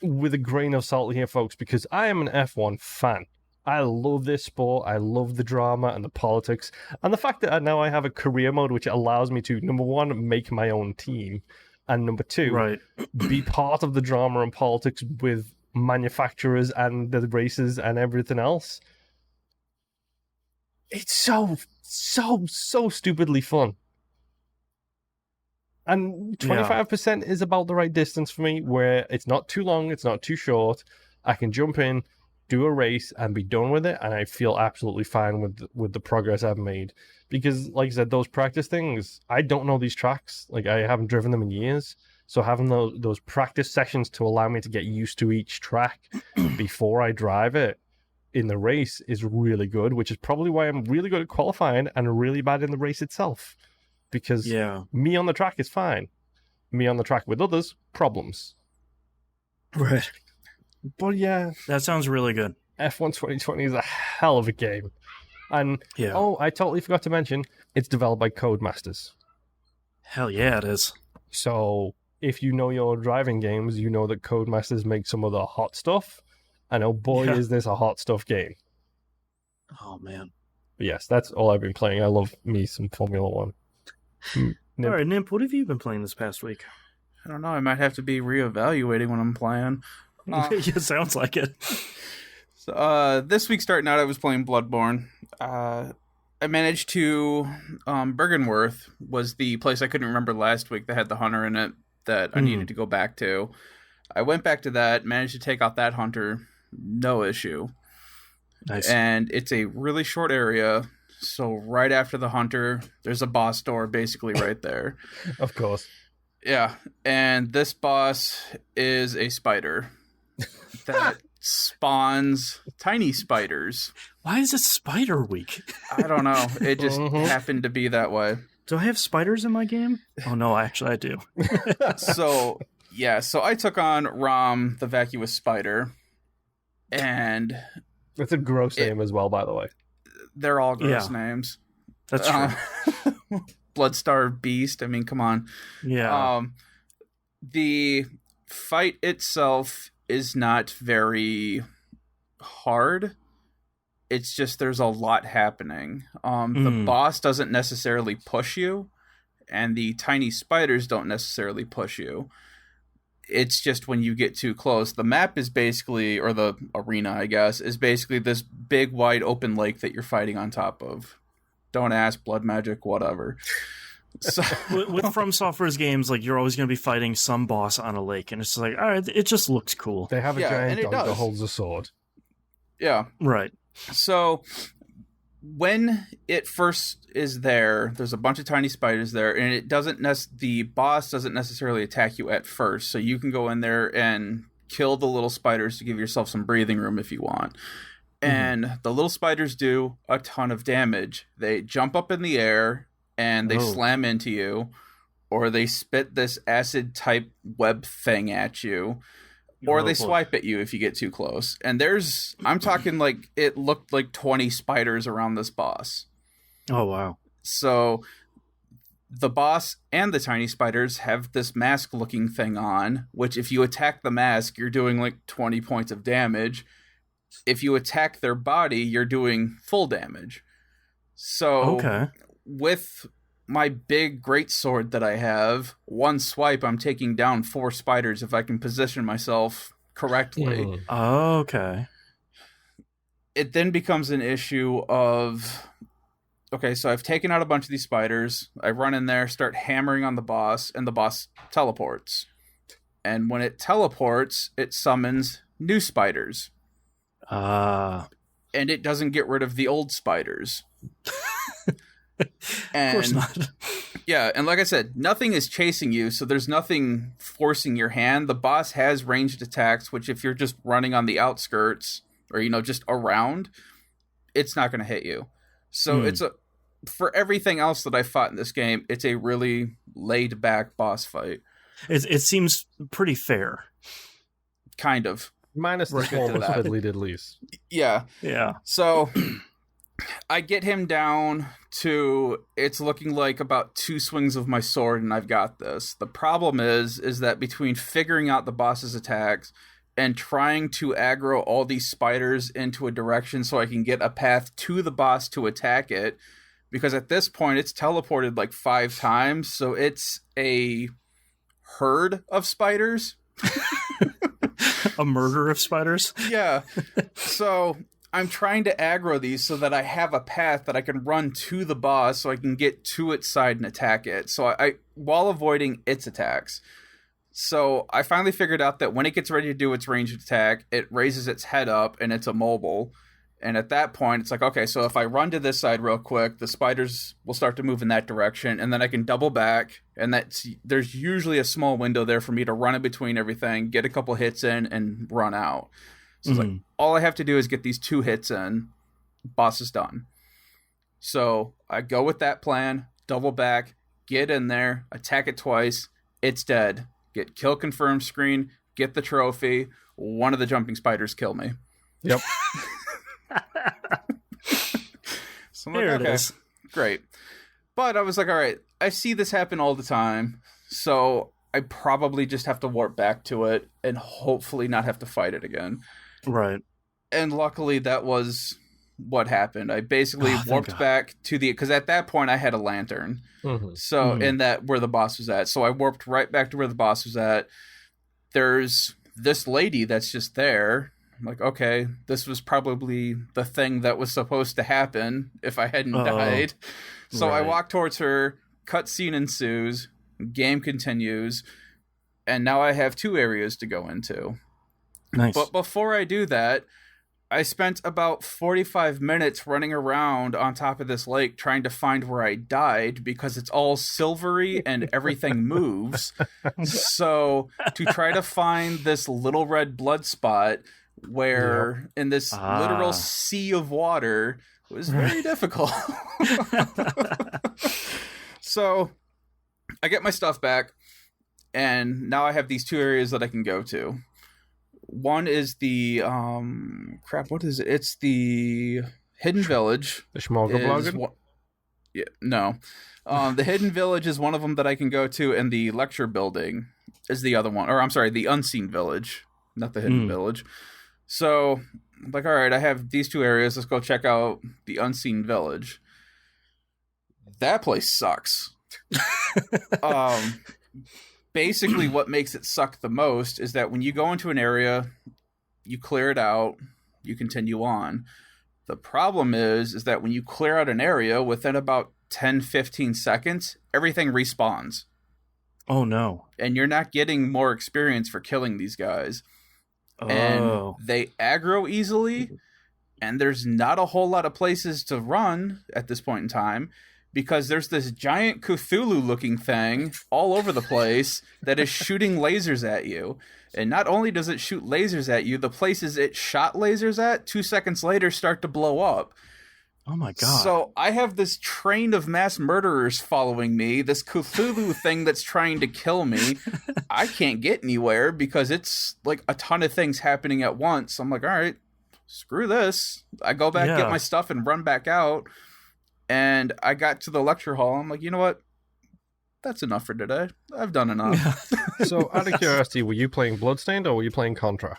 with a grain of salt here, folks, because I am an F1 fan. I love this sport. I love the drama and the politics, and the fact that now I have a career mode which allows me to, number 1, make my own team, and number 2, be part of the drama and politics with manufacturers and the races and everything else. It's so stupidly fun. And 25% is about the right distance for me, where it's not too long, it's not too short. I can jump in, do a race, and be done with it, and I feel absolutely fine with the progress I've made. Because, like I said, those practice things, I don't know these tracks. Like, I haven't driven them in years. So having those practice sessions to allow me to get used to each track before I drive it in the race is really good, which is probably why I'm really good at qualifying and really bad in the race itself. Because me on the track is fine. Me on the track with others, problems. Right. But yeah. That sounds really good. F1 2020 is a hell of a game. And, I totally forgot to mention, it's developed by Codemasters. Hell yeah, it is. So, if you know your driving games, you know that Codemasters make some of the hot stuff. And oh boy, is this a hot stuff game. Oh, man. But yes, that's all I've been playing. I love me some Formula One. All right, Nimp, what have you been playing this past week? I don't know. I might have to be reevaluating when I'm playing. It sounds like it. So, this week starting out, I was playing Bloodborne. I managed to... Bergenworth was the place I couldn't remember last week that had the hunter in it that I needed to go back to. I went back to that, managed to take out that hunter. No issue. Nice. And it's a really short area, so right after the hunter, there's a boss door basically right there. Of course. Yeah, and this boss is a spider that spawns tiny spiders. Why is it Spider Week? I don't know. It just happened to be that way. Do I have spiders in my game? Oh, no, actually I do. So I took on Rom, the vacuous spider, and... It's a gross name as well, by the way. They're all gross names. That's true. Bloodstar Beast. I mean, come on. Yeah. The fight itself is not very hard. It's just there's a lot happening. The boss doesn't necessarily push you, and the tiny spiders don't necessarily push you. It's just when you get too close. The map is basically, or the arena, I guess, is basically this big, wide open lake that you're fighting on top of. Don't ask, blood magic, whatever. So with From Software's games, like, you're always going to be fighting some boss on a lake, and it's like, all right, it just looks cool. They have a giant dog that holds a sword. Yeah. Right. So when it first is there, there's a bunch of tiny spiders there, and it doesn't the boss doesn't necessarily attack you at first, so you can go in there and kill the little spiders to give yourself some breathing room if you want. And the little spiders do a ton of damage. They jump up in the air and they slam into you, or they spit this acid type web thing at you, or they swipe at you if you get too close. And I'm talking like, it looked like 20 spiders around this boss. Oh, wow. So the boss and the tiny spiders have this mask looking thing on, which if you attack the mask, you're doing like 20 points of damage. If you attack their body, you're doing full damage. So with my big greatsword that I have, one swipe, I'm taking down 4 spiders if I can position myself correctly. Okay. It then becomes an issue of, okay, so I've taken out a bunch of these spiders. I run in there, start hammering on the boss, and the boss teleports. And when it teleports, it summons new spiders. And it doesn't get rid of the old spiders. Of course not. Yeah, and like I said, nothing is chasing you, so there's nothing forcing your hand. The boss has ranged attacks, which if you're just running on the outskirts, or, just around, it's not going to hit you. So for everything else that I fought in this game, it's a really laid-back boss fight. It seems pretty fair. Kind of. Minus the small fiddly diddlies. Yeah. Yeah. So I get him down to, it's looking like about 2 swings of my sword, and I've got this. The problem is that between figuring out the boss's attacks and trying to aggro all these spiders into a direction so I can get a path to the boss to attack it, because at this point it's teleported like 5 times, so it's a herd of spiders. A murder of spiders? Yeah. So I'm trying to aggro these so that I have a path that I can run to the boss so I can get to its side and attack it. So I while avoiding its attacks. So I finally figured out that when it gets ready to do its ranged attack, it raises its head up and it's immobile. And at that point, it's like, okay, so if I run to this side real quick, the spiders will start to move in that direction, and then I can double back, and there's usually a small window there for me to run in between everything, get a couple hits in, and run out. So it's like, all I have to do is get these 2 hits in, boss is done. So I go with that plan, double back, get in there, attack it twice, it's dead. Get kill confirm screen, get the trophy, one of the jumping spiders kill me. Yep. So I'm like, okay, great. But I was like, all right, I see this happen all the time, so I probably just have to warp back to it and hopefully not have to fight it again. Right. And luckily that was what happened. I basically warped back to because at that point I had a lantern. So in that where the boss was at. So I warped right back to where the boss was at. There's this lady that's just there. I'm like, okay, this was probably the thing that was supposed to happen if I hadn't died. So I walk towards her, cutscene ensues, game continues, and now I have 2 areas to go into. Nice. But before I do that, I spent about 45 minutes running around on top of this lake trying to find where I died because it's all silvery and everything moves. So to try to find this little red blood spot where in this literal sea of water was very difficult. So I get my stuff back, and now I have these 2 areas that I can go to. One is the what is it? It's the Hidden Village. The Schmorgelblagen? Yeah, no. The Hidden Village is one of them that I can go to, and the Lecture Building is the other one. Or I'm sorry, the Unseen Village, not the Hidden Village. So I'm like, all right, I have these 2 areas. Let's go check out the Unseen Village. That place sucks. Basically, what makes it suck the most is that when you go into an area, you clear it out, you continue on. The problem is that when you clear out an area, within about 10-15 seconds, everything respawns. Oh, no. And you're not getting more experience for killing these guys. And they aggro easily, and there's not a whole lot of places to run at this point in time, because there's this giant Cthulhu-looking thing all over the place that is shooting lasers at you. And not only does it shoot lasers at you, the places it shot lasers at, 2 seconds later, start to blow up. Oh my god. So I have this train of mass murderers following me, this Cthulhu thing that's trying to kill me. I can't get anywhere because it's like a ton of things happening at once. I'm like, all right, screw this. I go back, get my stuff, and run back out. And I got to the lecture hall. I'm like, you know what? That's enough for today. I've done enough. So, out of curiosity, were you playing Bloodstained or were you playing Contra?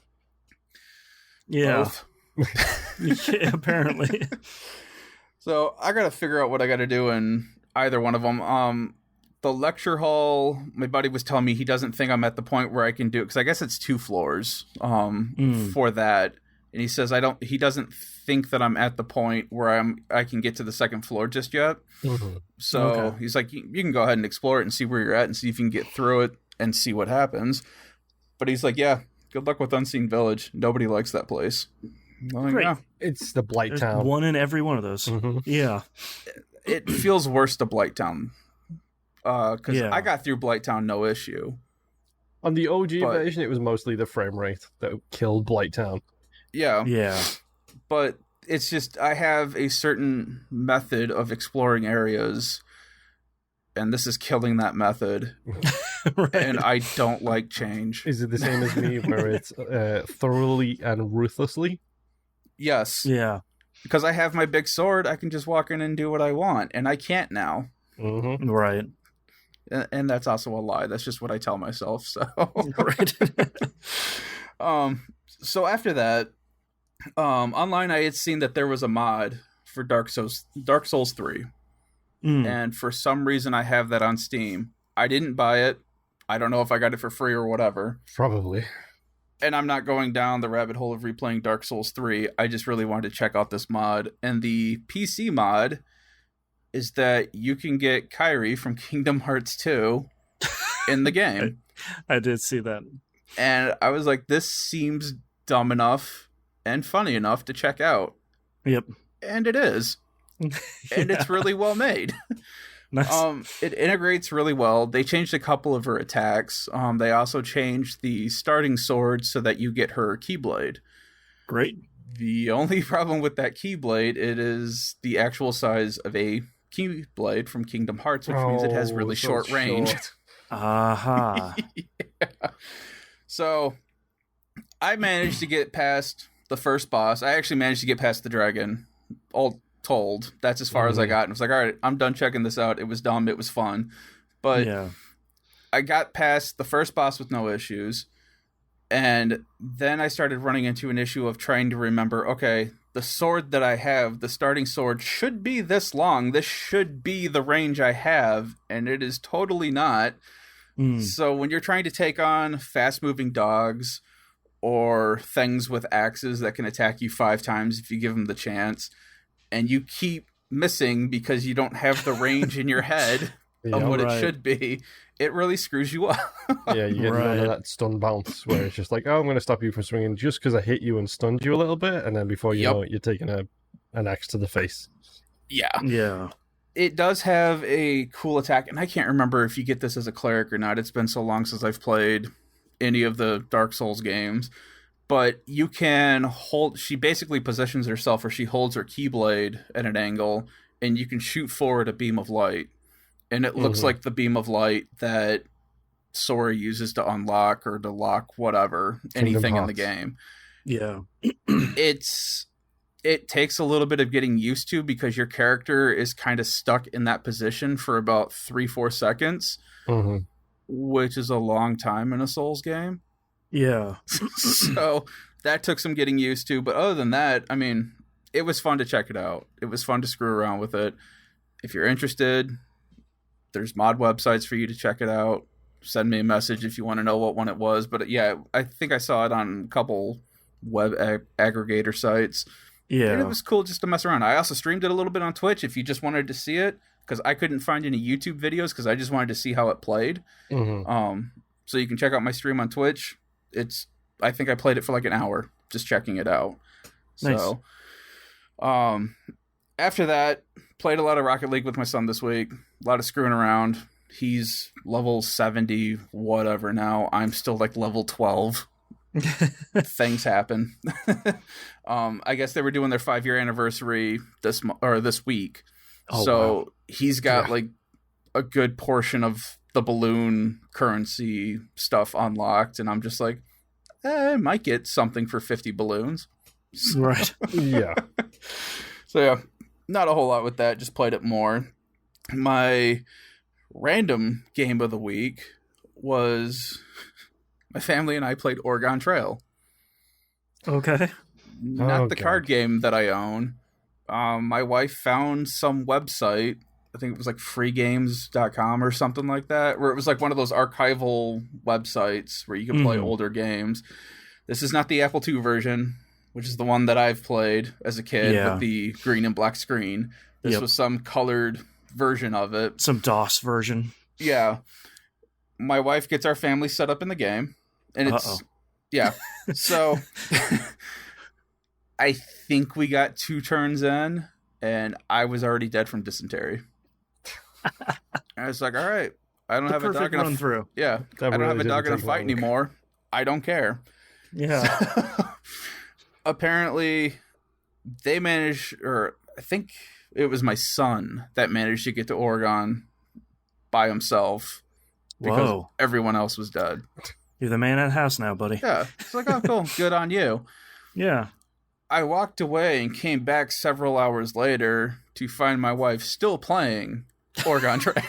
Yeah. Both. Yeah, apparently. So I got to figure out what I got to do in either one of them. The lecture hall, my buddy was telling me he doesn't think I'm at the point where I can do it, because I guess it's 2 floors for that. And he says he doesn't think that I'm at the point where I can get to the 2nd floor just yet. So he's like, you can go ahead and explore it and see where you're at and see if you can get through it and see what happens. But he's like, yeah, good luck with Unseen Village. Nobody likes that place. Like, Great. yeah. It's the Blight There's Town. one in every one of those. Yeah. It feels worse to Blight Town. Because I got through Blight Town no issue. On the OG version, it was mostly the frame rate that killed Blight Town. Yeah. Yeah. But it's just, I have a certain method of exploring areas, and this is killing that method. Right. And I don't like change. Is it the same as me, where it's thoroughly and ruthlessly? Yes. Yeah. Because I have my big sword, I can just walk in and do what I want, and I can't now. Right. And that's also a lie. That's just what I tell myself. So, Right. So after that, online I had seen that there was a mod for Dark Souls 3. And for some reason I have that on Steam. I didn't buy it. I don't know if I got it for free or whatever. Probably. And I'm not going down the rabbit hole of replaying Dark Souls 3. I just really wanted to check out this mod. And the PC mod is that you can get Kairi from Kingdom Hearts 2 in the game. I did see that. And I was like, this seems dumb enough and funny enough to check out. Yep. And it is. And it's really well made. Nice. It integrates really well. They changed a couple of her attacks. They also changed the starting sword so that you get her Keyblade. Great. The only problem with that Keyblade, it is the actual size of a Keyblade from Kingdom Hearts, which means it has really short range. Aha. Yeah. So I managed to get past the first boss. I actually managed to get past the dragon, all told. That's as far as I got. And I was like, all right, I'm done checking this out. It was dumb. It was fun. But I got past the first boss with no issues. And then I started running into an issue of trying to remember, okay, the sword that I have, the starting sword, should be this long. This should be the range I have, and it is totally not. So when you're trying to take on fast-moving dogs or things with axes that can attack you 5 times if you give them the chance, and you keep missing because you don't have the range in your head of what it should be, it really screws you up. Yeah, you get none of that stun bounce where it's just like, oh, I'm going to stop you from swinging just because I hit you and stunned you a little bit, and then before you know it, you're taking an axe to the face. Yeah. It does have a cool attack, and I can't remember if you get this as a cleric or not. It's been so long since I've played any of the Dark Souls games. But you can hold... She basically positions herself, or she holds her keyblade at an angle, and you can shoot forward a beam of light. And it looks like the beam of light that Sora uses to unlock or to lock whatever, anything in the game. Yeah. It takes a little bit of getting used to because your character is kind of stuck in that position for about 3-4 seconds, which is a long time in a Souls game. Yeah. So that took some getting used to. But other than that, I mean, it was fun to check it out. It was fun to screw around with it. If you're interested, there's mod websites for you to check it out. Send me a message if you want to know what one it was. But yeah, I think I saw it on a couple web aggregator sites. Yeah. And it was cool just to mess around. I also streamed it a little bit on Twitch if you just wanted to see it, because I couldn't find any YouTube videos because I just wanted to see how it played. So you can check out my stream on Twitch. I think I played it for like an hour just checking it out. Nice. So after that, played a lot of Rocket League with my son this week. A lot of screwing around. He's level 70 whatever now. I'm still like level 12. Things happen. I guess they were doing their 5-year anniversary this week. Wow. He's got like a good portion of the balloon currency stuff unlocked, and I'm just like, I might get something for 50 balloons. Right. Yeah. So yeah, not a whole lot with that. Just played it more. My random game of the week was my family and I played Oregon Trail. Okay. Not the card game that I own. My wife found some website, I think it was like freegames.com or something like that, where it was like one of those archival websites where you can play older games. This is not the Apple II version, which is the one that I've played as a kid with the green and black screen. This was some colored version of it. Some DOS version. Yeah. My wife gets our family set up in the game, and it's... Yeah. So I think we got 2 turns in, and I was already dead from dysentery. I was like, all right, I don't have a dog in a through. Yeah, I don't have a dog in a fight anymore. I don't care. Yeah. So, apparently, they managed, or I think it was my son that managed to get to Oregon by himself because everyone else was dead. You're the man at the house now, buddy. Yeah. It's like, oh, cool. Good on you. Yeah. I walked away and came back several hours later to find my wife still playing Oregon Trail.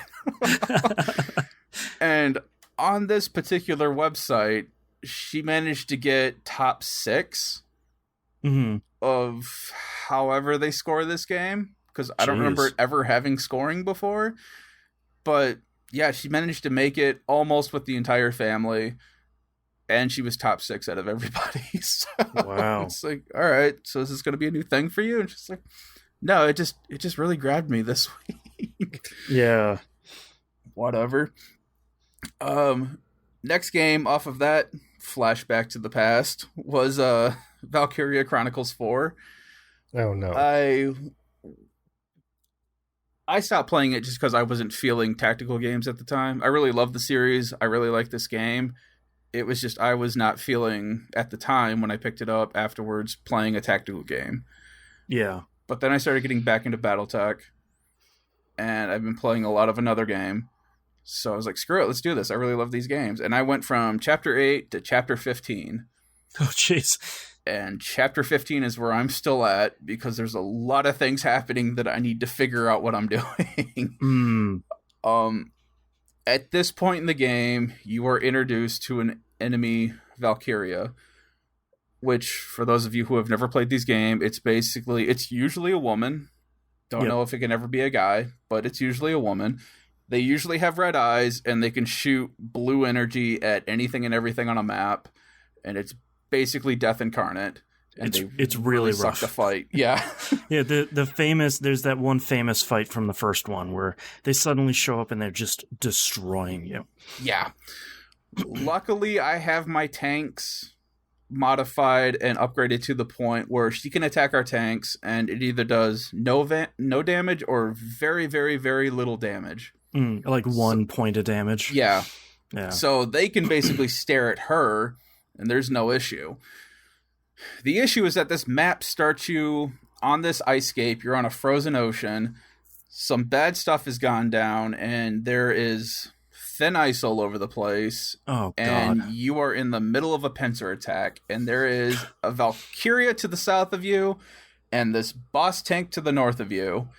And on this particular website, she managed to get top 6 of however they score this game. Because I don't remember it ever having scoring before. But yeah, she managed to make it almost with the entire family. And she was top 6 out of everybody. So wow. It's like, all right, so is this going to be a new thing for you? And she's like, no, it just really grabbed me this week. Yeah. Whatever. Next game off of that flashback to the past was Valkyria Chronicles 4. Oh no. I stopped playing it just because I wasn't feeling tactical games at the time. I really love the series. I really like this game. It was just I was not feeling, at the time when I picked it up afterwards, playing a tactical game. Yeah. But then I started getting back into Battletech, and I've been playing a lot of another game. So I was like, screw it, let's do this. I really love these games. And I went from Chapter 8 to Chapter 15. Oh, jeez. And Chapter 15 is where I'm still at, because there's a lot of things happening that I need to figure out what I'm doing. At this point in the game, you are introduced to an enemy Valkyria. which for those of you who have never played these games, it's usually a woman. Don't know if it can ever be a guy, but it's usually a woman. They usually have red eyes, and they can shoot blue energy at anything and everything on a map, and it's basically death incarnate. And it's really suck rough to fight. Yeah. Yeah, there's that one famous fight from the first one where they suddenly show up and they're just destroying you. Yeah. Luckily, I have my tanks modified and upgraded to the point where she can attack our tanks, and it either does no damage or very, very, very little damage. Like 1 point of damage. Yeah. Yeah. So they can basically stare at her, and there's no issue. The issue is that this map starts you on this ice scape. You're on a frozen ocean. Some bad stuff has gone down, and there is thin ice all over the place. Oh, God. And you are in the middle of a pincer attack, and there is a Valkyria to the south of you, and this boss tank to the north of you.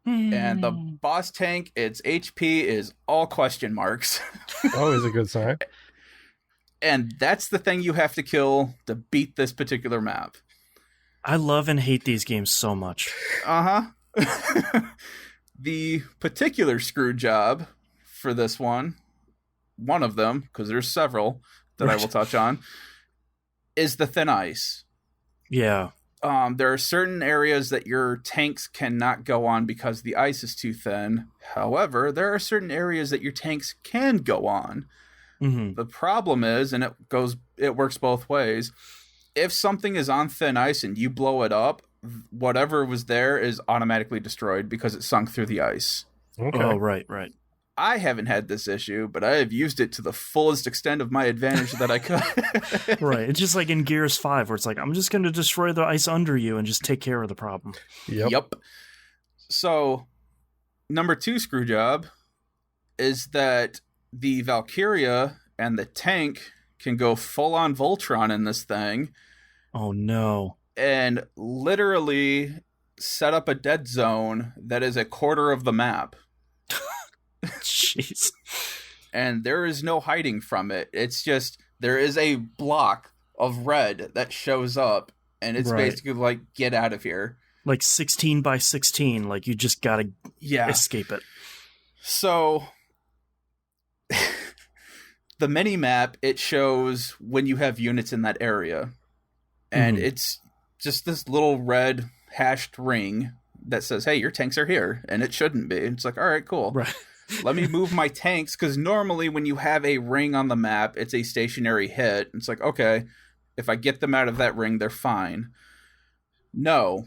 And the boss tank, its HP is all question marks. Always a good sign. And that's the thing you have to kill to beat this particular map. I love and hate these games so much. Uh-huh. The particular screw job for this one of them, because there's several that I will touch on, is the thin ice. Yeah. There are certain areas that your tanks cannot go on because the ice is too thin. However, there are certain areas that your tanks can go on. Mm-hmm. The problem is, and it works both ways, if something is on thin ice and you blow it up, whatever was there is automatically destroyed because it sunk through the ice. Okay. Oh, right. I haven't had this issue, but I have used it to the fullest extent of my advantage that I could. Right. It's just like in Gears 5 where it's like, I'm just going to destroy the ice under you and just take care of the problem. Yep. So, number 2 screw job is that the Valkyria and the tank can go full-on Voltron in this thing. Oh, no. And literally set up a dead zone that is a quarter of the map. Jeez. And there is no hiding from it. It's just, there is a block of red that shows up, and it's basically like, get out of here. Like 16 by 16, like you just gotta escape it. So, the mini-map, it shows when you have units in that area. And it's just this little red hashed ring that says, hey, your tanks are here. And it shouldn't be. It's like, all right, cool. Right. Let me move my tanks, because normally when you have a ring on the map, it's a stationary hit. It's like, okay, if I get them out of that ring, they're fine. No,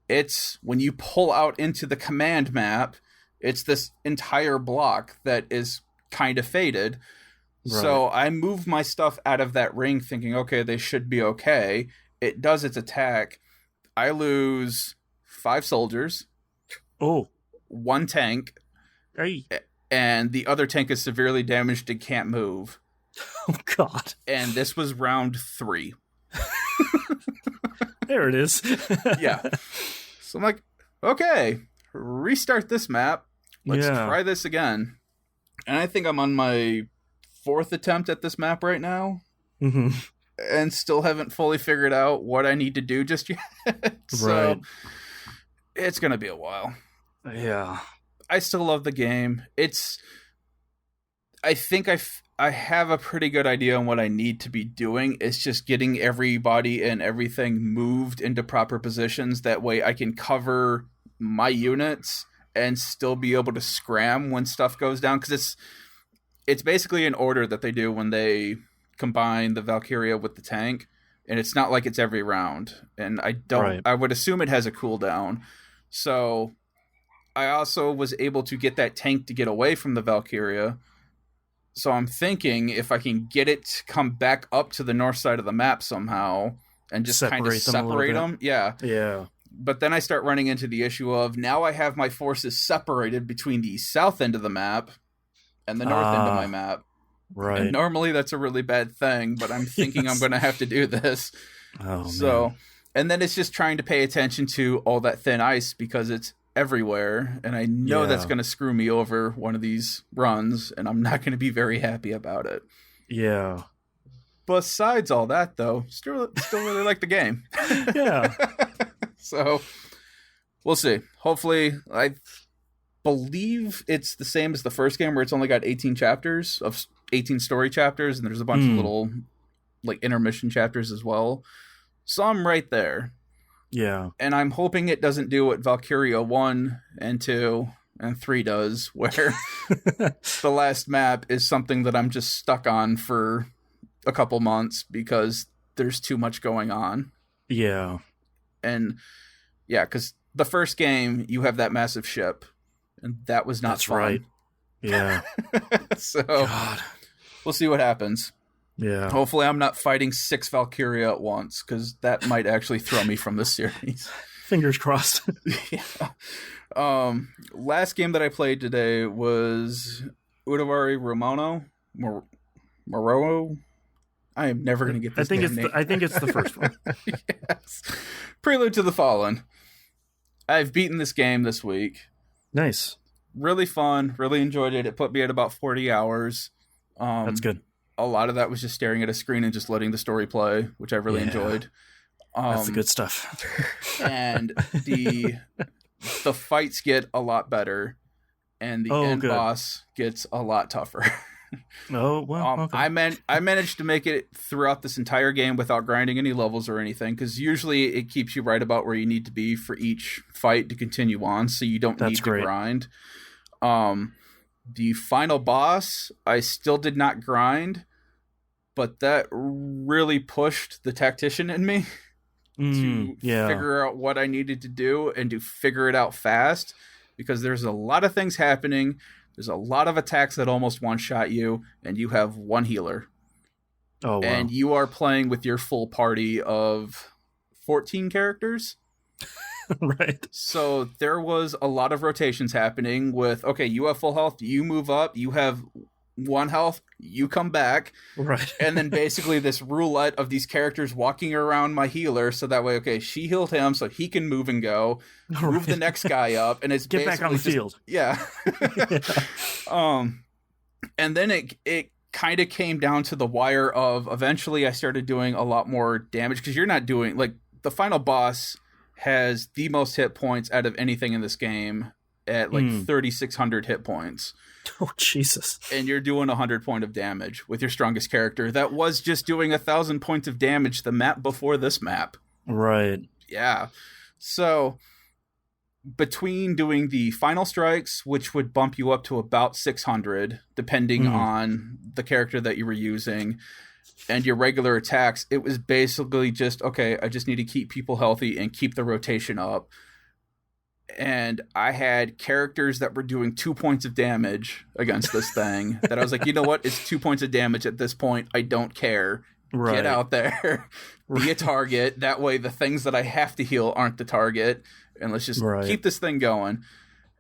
it's when you pull out into the command map, it's this entire block that is kind of faded. Right. So I move my stuff out of that ring thinking, okay, they should be okay. It does its attack. I lose 5 soldiers. Oh. 1 tank. Hey. And the other tank is severely damaged and can't move. Oh, God. And this was round 3. There it is. Yeah. So I'm like, okay, restart this map. Let's try this again. And I think I'm on my 4th attempt at this map right now. Mm-hmm. And still haven't fully figured out what I need to do just yet. So it's going to be a while. Yeah. I still love the game. I think I have a pretty good idea on what I need to be doing. It's just getting everybody and everything moved into proper positions. That way I can cover my units and still be able to scram when stuff goes down. Because it's basically an order that they do when they combine the Valkyria with the tank. And it's not like it's every round. And I would assume it has a cooldown. So I also was able to get that tank to get away from the Valkyria. So I'm thinking if I can get it to come back up to the north side of the map somehow and just kind of separate them. Yeah. Yeah. But then I start running into the issue of now I have my forces separated between the south end of the map and the north end of my map. Right. And normally that's a really bad thing, but I'm thinking I'm going to have to do this. Oh, so, man. And then it's just trying to pay attention to all that thin ice because it's everywhere, and I know that's going to screw me over one of these runs, and I'm not going to be very happy about it. Yeah. Besides all that, though, still really like the game. Yeah. So we'll see. Hopefully, I believe it's the same as the first game, where it's only got 18 story chapters, and there's a bunch of little like intermission chapters as well. So I'm right there. Yeah. And I'm hoping it doesn't do what Valkyria 1 and 2 and 3 does, where the last map is something that I'm just stuck on for a couple months because there's too much going on. Yeah. And yeah, because the first game, you have that massive ship, and that was not fun. Right. Yeah. So God. we'll see what happens. Yeah. Hopefully I'm not fighting 6 Valkyria at once, because that might actually throw me from the series. Fingers crossed. Yeah. Last game that I played today was Utawareremono. Moro? I am never going to get this name. I think it's the first one. Yes. Prelude to the Fallen. I've beaten this game this week. Nice. Really fun. Really enjoyed it. It put me at about 40 hours. That's good. A lot of that was just staring at a screen and just letting the story play, which I really enjoyed. That's the good stuff. And the fights get a lot better, and the end boss gets a lot tougher. Oh, well, okay. I managed to make it throughout this entire game without grinding any levels or anything, because usually it keeps you right about where you need to be for each fight to continue on, so you don't need to grind. The final boss, I still did not grind, but that really pushed the tactician in me to figure out what I needed to do and to figure it out fast, because there's a lot of things happening. There's a lot of attacks that almost one-shot you, and you have one healer. Oh, wow. And you are playing with your full party of 14 characters. Right. So there was a lot of rotations happening with, okay, you have full health, you move up, you have 1 health, you come back. Right. And then basically this roulette of these characters walking around my healer, so that way, okay, she healed him so he can move and go, move the next guy up, and it's get back on the field. Yeah. And then it kind of came down to the wire of, eventually I started doing a lot more damage, because you're not doing, like, the final boss has the most hit points out of anything in this game at like 3,600 hit points. Oh, Jesus. And you're doing 100 points of damage with your strongest character. That was just doing 1,000 points of damage the map before this map. Right. Yeah. So between doing the final strikes, which would bump you up to about 600, depending on the character that you were using, and your regular attacks, it was basically just, okay, I just need to keep people healthy and keep the rotation up. And I had characters that were doing 2 points of damage against this thing that I was like, you know what? It's 2 points of damage at this point. I don't care. Right. Get out there. Be a target. That way the things that I have to heal aren't the target. And let's just keep this thing going.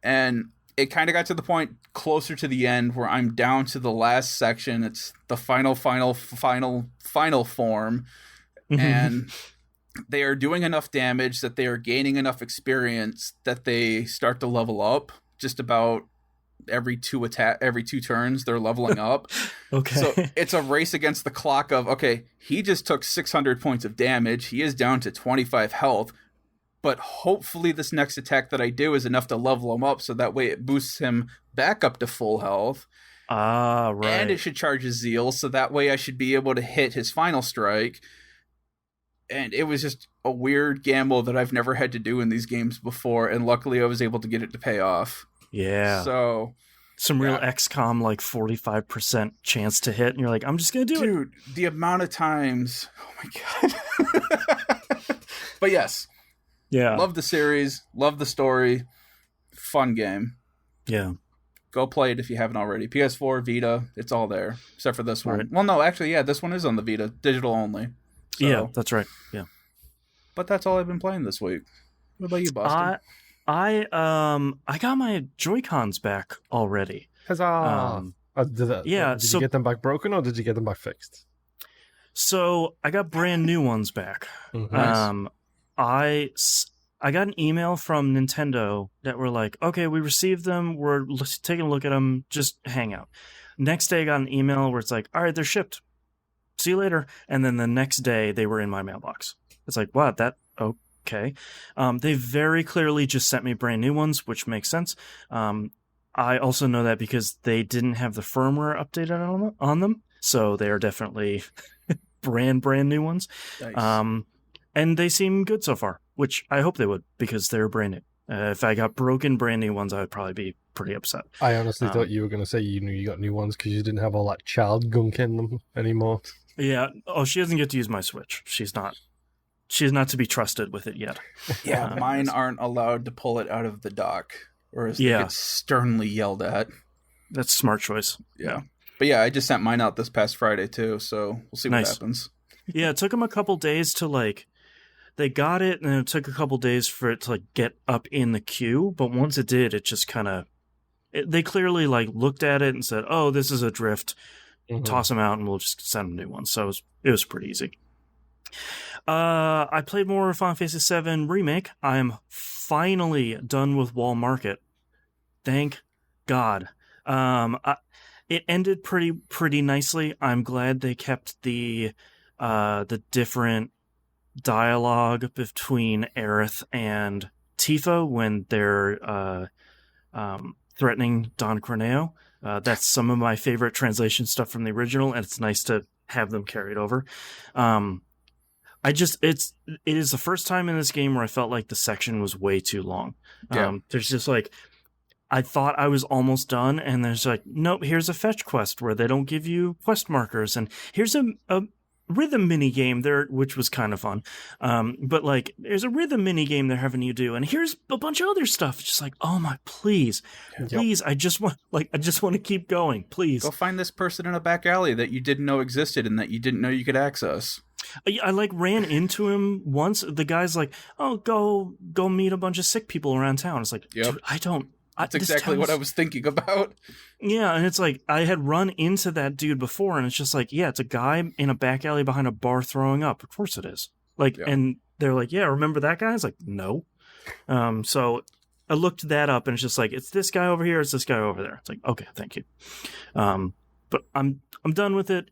And it kind of got to the point closer to the end where I'm down to the last section. It's the final form. And they are doing enough damage that they are gaining enough experience that they start to level up. Just about every two turns, they're leveling up. Okay. So it's a race against the clock of, okay, he just took 600 points of damage. He is down to 25 health. But hopefully this next attack that I do is enough to level him up, so that way it boosts him back up to full health. Ah, right. And it should charge his zeal, so that way I should be able to hit his final strike. And it was just a weird gamble that I've never had to do in these games before, and luckily I was able to get it to pay off. Yeah. So some real XCOM, like 45% chance to hit, and you're like, I'm just going to do it. Dude, the amount of times... Oh my God. But yes. Yeah. Love the series. Love the story. Fun game. Yeah. Go play it if you haven't already. PS4, Vita, it's all there. Except for this one. Right. Well, no, actually, yeah, this one is on the Vita. Digital only. So, yeah, that's right. Yeah. But that's all I've been playing this week. What about you, Boston? I got my Joy-Cons back already. Huzzah! Did you get them back broken, or did you get them back fixed? So I got brand new ones back. Nice. I got an email from Nintendo that were like, okay, we received them. We're taking a look at them. Just hang out. Next day, I got an email where it's like, all right, they're shipped. see you later. And then the next day they were in my mailbox. It's like, wow, okay. They very clearly just sent me brand new ones, which makes sense. I also know that because they didn't have the firmware updated on them. So they are definitely brand new ones. Nice. And they seem good so far, which I hope they would, because they're brand new. If I got broken brand new ones, I would probably be pretty upset. I honestly thought you were going to say you knew you got new ones because you didn't have all that child gunk in them anymore. Yeah. Oh, she doesn't get to use my Switch. She's not to be trusted with it yet. Yeah, mine aren't allowed to pull it out of the dock, or as they get sternly yelled at. That's a smart choice. Yeah. But yeah, I just sent mine out this past Friday too, so we'll see what happens. Yeah, it took them a couple days to they got it, and it took a couple days for it to get up in the queue. But once it did, it just kind of, they clearly looked at it and said, "Oh, this is a drift. Toss them out, and we'll just send them new ones." So it was pretty easy. I played more Final Fantasy VII Remake. I am finally done with Wall Market. Thank God. It ended pretty nicely. I'm glad they kept the different dialogue between Aerith and Tifa when they're threatening Don Corneo. That's some of my favorite translation stuff from the original, and it's nice to have them carried over. It is the first time in this game where I felt like the section was way too long. There's just I thought I was almost done, and there's nope, here's a fetch quest where they don't give you quest markers, and here's a rhythm mini game there, which was kind of fun. But there's a rhythm mini game they're having you do, and here's a bunch of other stuff. It's just oh my, please, I just want to keep going, please. Go find this person in a back alley that you didn't know existed and that you didn't know you could access. I ran into him once. The guy's oh, go meet a bunch of sick people around town. It's dude, I don't. That's exactly what I was thinking about. Yeah, and it's I had run into that dude before, and it's just yeah, it's a guy in a back alley behind a bar throwing up. Of course it is. And they're yeah, remember that guy? It's no. So I looked that up, and it's just it's this guy over here, it's this guy over there. It's okay, thank you. But I'm done with it.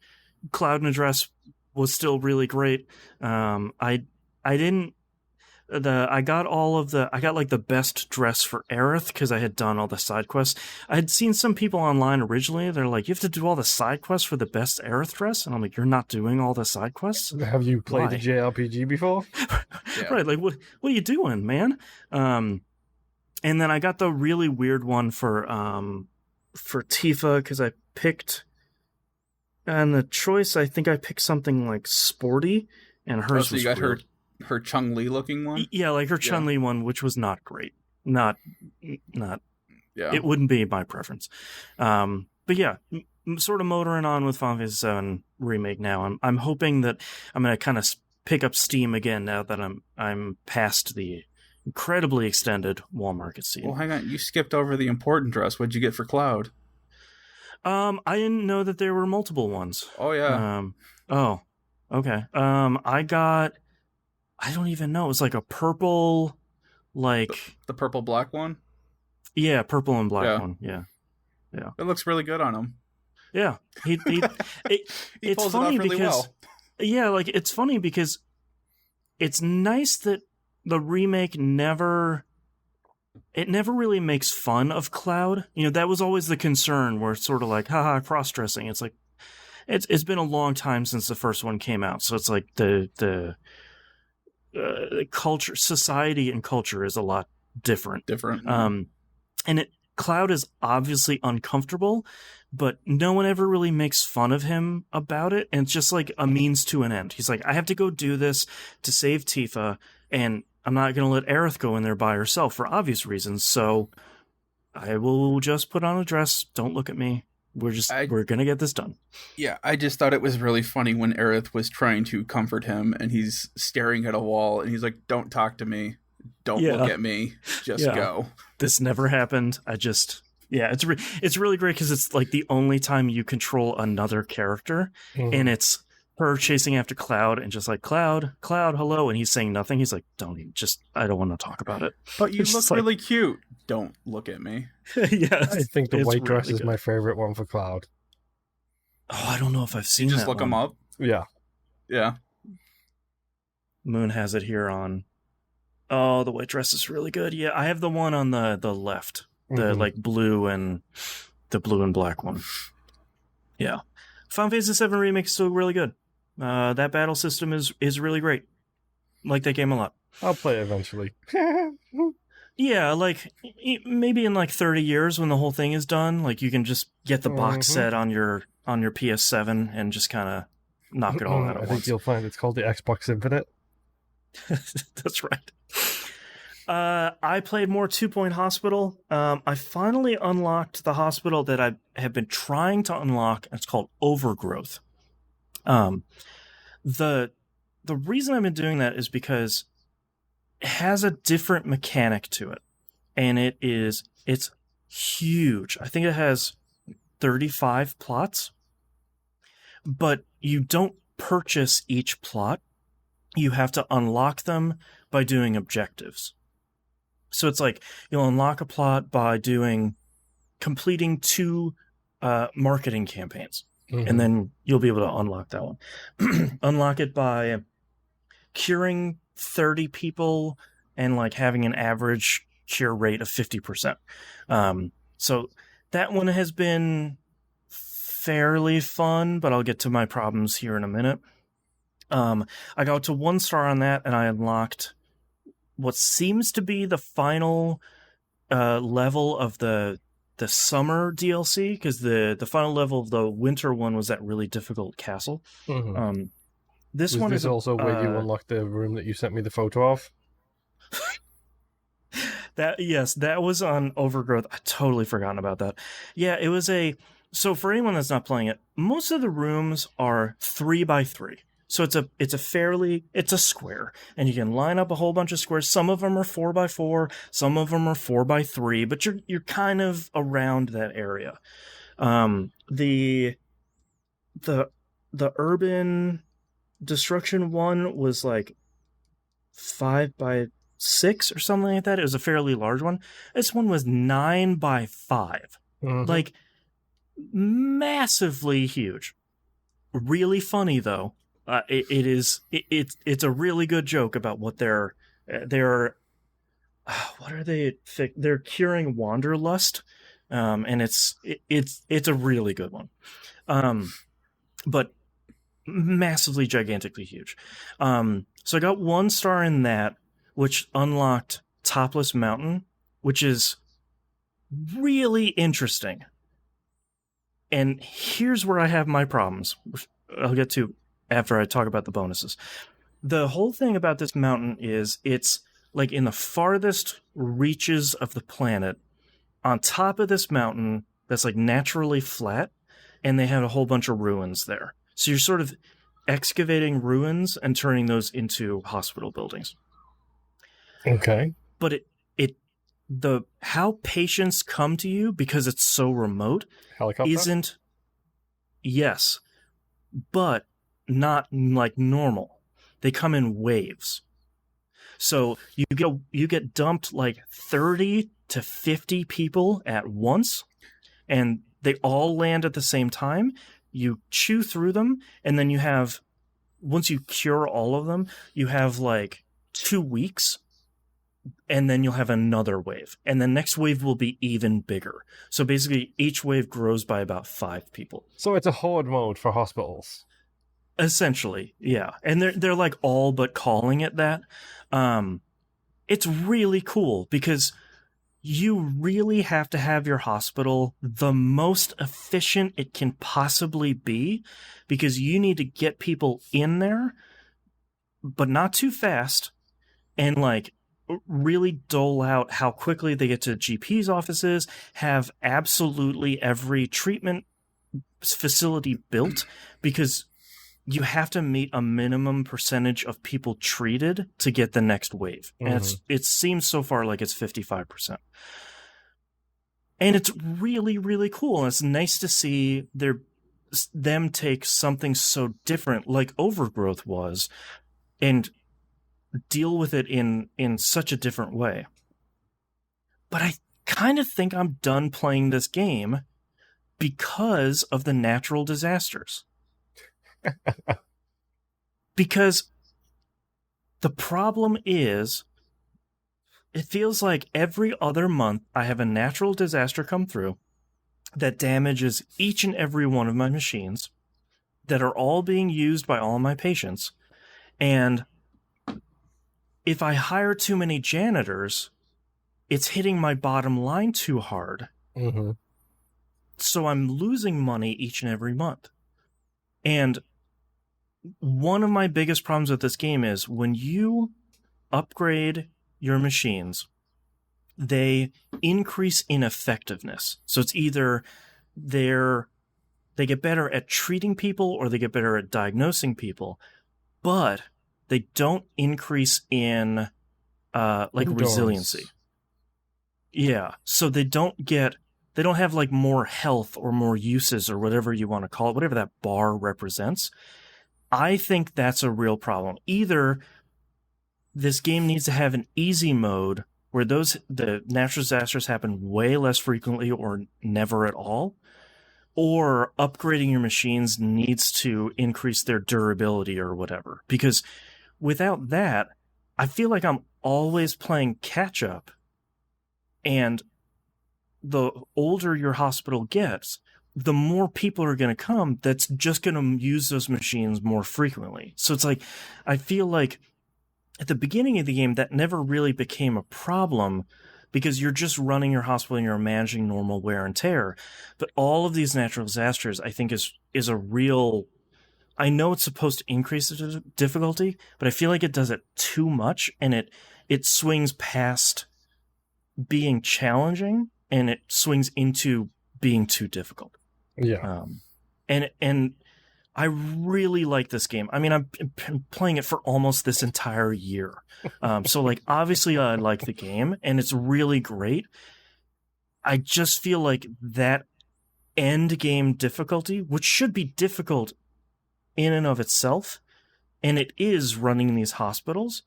Cloud and Address was still really great. I got the best dress for Aerith because I had done all the side quests. I had seen some people online originally. They're you have to do all the side quests for the best Aerith dress, and I'm you're not doing all the side quests. Have you played a JRPG before? Right, what are you doing, man? And then I got the really weird one for Tifa because I picked, and the choice I think I picked something sporty, and hers was got weird. Her Chun-Li looking one? Yeah, her Chun-Li one, which was not great. Not. Yeah. It wouldn't be my preference. But yeah, sort of motoring on with Final Fantasy VII Remake now. I'm hoping that I'm going to kind of pick up steam again now that I'm past the incredibly extended Wall Market scene. Well, hang on. You skipped over the important dress. What'd you get for Cloud? I didn't know that there were multiple ones. Oh, yeah. Oh, okay. I got... I don't even know. It was a purple, the purple black one? Yeah, purple and black one. Yeah. It looks really good on him. Yeah. He it's pulls funny it off really because, well. Yeah, it's funny because it's nice that the remake never really makes fun of Cloud. That was always the concern where it's sort of haha, cross-dressing. It's it's been a long time since the first one came out. So it's the culture, society and culture is a lot different. And Cloud is obviously uncomfortable, but no one ever really makes fun of him about it. And it's just a means to an end. He's I have to go do this to save Tifa, and I'm not going to let Aerith go in there by herself for obvious reasons. So I will just put on a dress. Don't look at me. We're going to get this done. Yeah, I just thought it was really funny when Aerith was trying to comfort him, and he's staring at a wall, and he's don't talk to me. Don't look at me. Just go. This never happened. It's really great because it's the only time you control another character, and it's her chasing after Cloud, and just Cloud, hello, and he's saying nothing. He's don't even, I don't want to talk about it. But you look really cute. Don't look at me. Yeah, I think the white dress really is my favorite one for Cloud. Oh, I don't know if I've seen that. Just look them up. Yeah. Yeah. Moon has it here on. Oh, the white dress is really good. Yeah, I have the one on the left, the like blue and black one. Yeah, Final Fantasy VII Remake is still really good. That battle system is really great. Like that game a lot. I'll play it eventually. Yeah, like maybe in like 30 years when the whole thing is done, like you can just get the box set on your PS7 and just kind of knock it all out at once. I think you'll find it's called the Xbox Infinite. That's right. I played more 2 Point Hospital. I finally unlocked the hospital that I have been trying to unlock. It's called Overgrowth. The reason I've been doing that is because it has a different mechanic to it, and it's huge. I think it has 35 plots, but you don't purchase each plot. You have to unlock them by doing objectives. So it's like you'll unlock a plot by completing 2 marketing campaigns, and then you'll be able to unlock that one. Unlock it by curing 30 people and like having an average cure rate of 50%. So that one has been fairly fun, but I'll get to my problems here in a minute. I got to 1 star on that, and I unlocked what seems to be the final level of the summer DLC, because the final level of the winter one was that really difficult castle. This one is also where you unlock the room that you sent me the photo of. That was on Overgrowth. I totally forgotten about that. Yeah, it was so for anyone that's not playing it, most of the rooms are 3x3. So it's a square, and you can line up a whole bunch of squares. Some of them are 4x4, some of them are 4x3, but you're kind of around that area. The urban destruction one was like 5x6 or something like that. It was a fairly large one. This one was 9x5, like massively huge. Really funny though. It's a really good joke about what they're what are they? They're curing wanderlust, and it's a really good one, but massively gigantically huge. So I got 1 star in that, which unlocked Topless Mountain, which is really interesting. And here's where I have my problems, which I'll get to after I talk about the bonuses. The whole thing about this mountain is it's like in the farthest reaches of the planet, on top of this mountain that's like naturally flat, and they have a whole bunch of ruins there. So you're sort of excavating ruins and turning those into hospital buildings. Okay. But how patients come to you, because it's so remote, helicopter? Yes, but not like normal. They come in waves. So you get dumped like 30 to 50 people at once, and they all land at the same time. You chew through them, and then once you cure all of them, you have like 2 weeks, and then you'll have another wave, and the next wave will be even bigger. So basically each wave grows by about 5 people. So it's a horde mode for hospitals. Essentially, yeah. And they're like all but calling it that. It's really cool because you really have to have your hospital the most efficient it can possibly be, because you need to get people in there, but not too fast, and like really dole out how quickly they get to GP's offices, have absolutely every treatment facility built, because you have to meet a minimum percentage of people treated to get the next wave. And it seems so far like it's 55%. And it's really, really cool. And it's nice to see them take something so different like Overgrowth was and deal with it in such a different way. But I kind of think I'm done playing this game because of the natural disasters. Because the problem is, it feels like every other month I have a natural disaster come through that damages each and every one of my machines that are all being used by all my patients. And if I hire too many janitors, it's hitting my bottom line too hard. Mm-hmm. So I'm losing money each and every month. And one of my biggest problems with this game is when you upgrade your machines, they increase in effectiveness. So it's either they get better at treating people or they get better at diagnosing people, but they don't increase in resiliency. Yeah. So they don't have like more health or more uses or whatever you want to call it, whatever that bar represents. I think that's a real problem. Either this game needs to have an easy mode where the natural disasters happen way less frequently or never at all, or upgrading your machines needs to increase their durability or whatever. Because without that, I feel like I'm always playing catch up, and the older your hospital gets, the more people are going to come that's just going to use those machines more frequently. So it's like, I feel like at the beginning of the game, that never really became a problem because you're just running your hospital and you're managing normal wear and tear. But all of these natural disasters, I think, is a real... I know it's supposed to increase the difficulty, but I feel like it does it too much, and it swings past being challenging, and it swings into being too difficult. Yeah. And I really like this game. I mean, I've been playing it for almost this entire year. So, like, obviously I like the game, and it's really great. I just feel like that end game difficulty, which should be difficult in and of itself, and it is running these hospitals,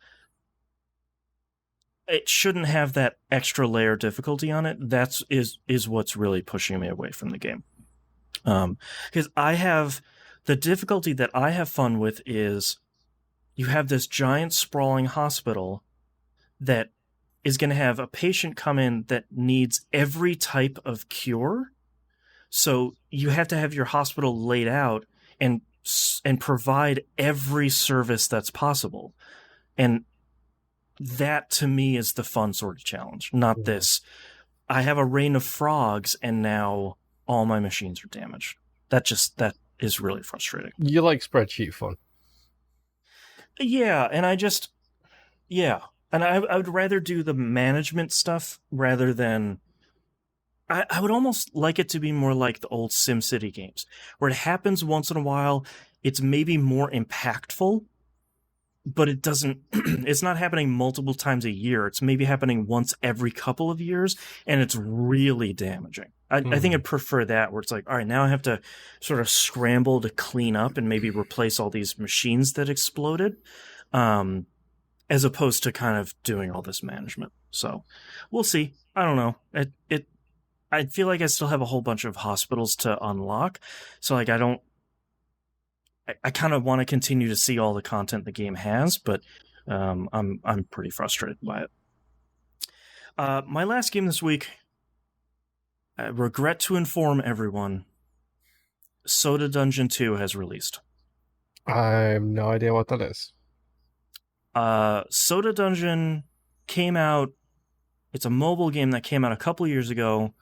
it shouldn't have that extra layer difficulty on it. That's what's really pushing me away from the game. Because the difficulty that I have fun with is you have this giant sprawling hospital that is going to have a patient come in that needs every type of cure. So you have to have your hospital laid out and provide every service that's possible. And that to me is the fun sort of challenge, not this. I have a rain of frogs and now all my machines are damaged. That is really frustrating. You like spreadsheet fun? Yeah, and I would rather do the management stuff rather than... I would almost like it to be more like the old SimCity games, where it happens once in a while, it's maybe more impactful, but it doesn't... it's not happening multiple times a year. It's maybe happening once every couple of years, and it's really damaging. I think I'd prefer that, where it's like, all right, now I have to sort of scramble to clean up and maybe replace all these machines that exploded, as opposed to kind of doing all this management. So we'll see. I don't know. I feel like I still have a whole bunch of hospitals to unlock. So like I kind of want to continue to see all the content the game has, but I'm pretty frustrated by it. My last game this week, I regret to inform everyone, Soda Dungeon 2 has released. I have no idea what that is. Soda Dungeon came out. It's a mobile game that came out a couple years ago,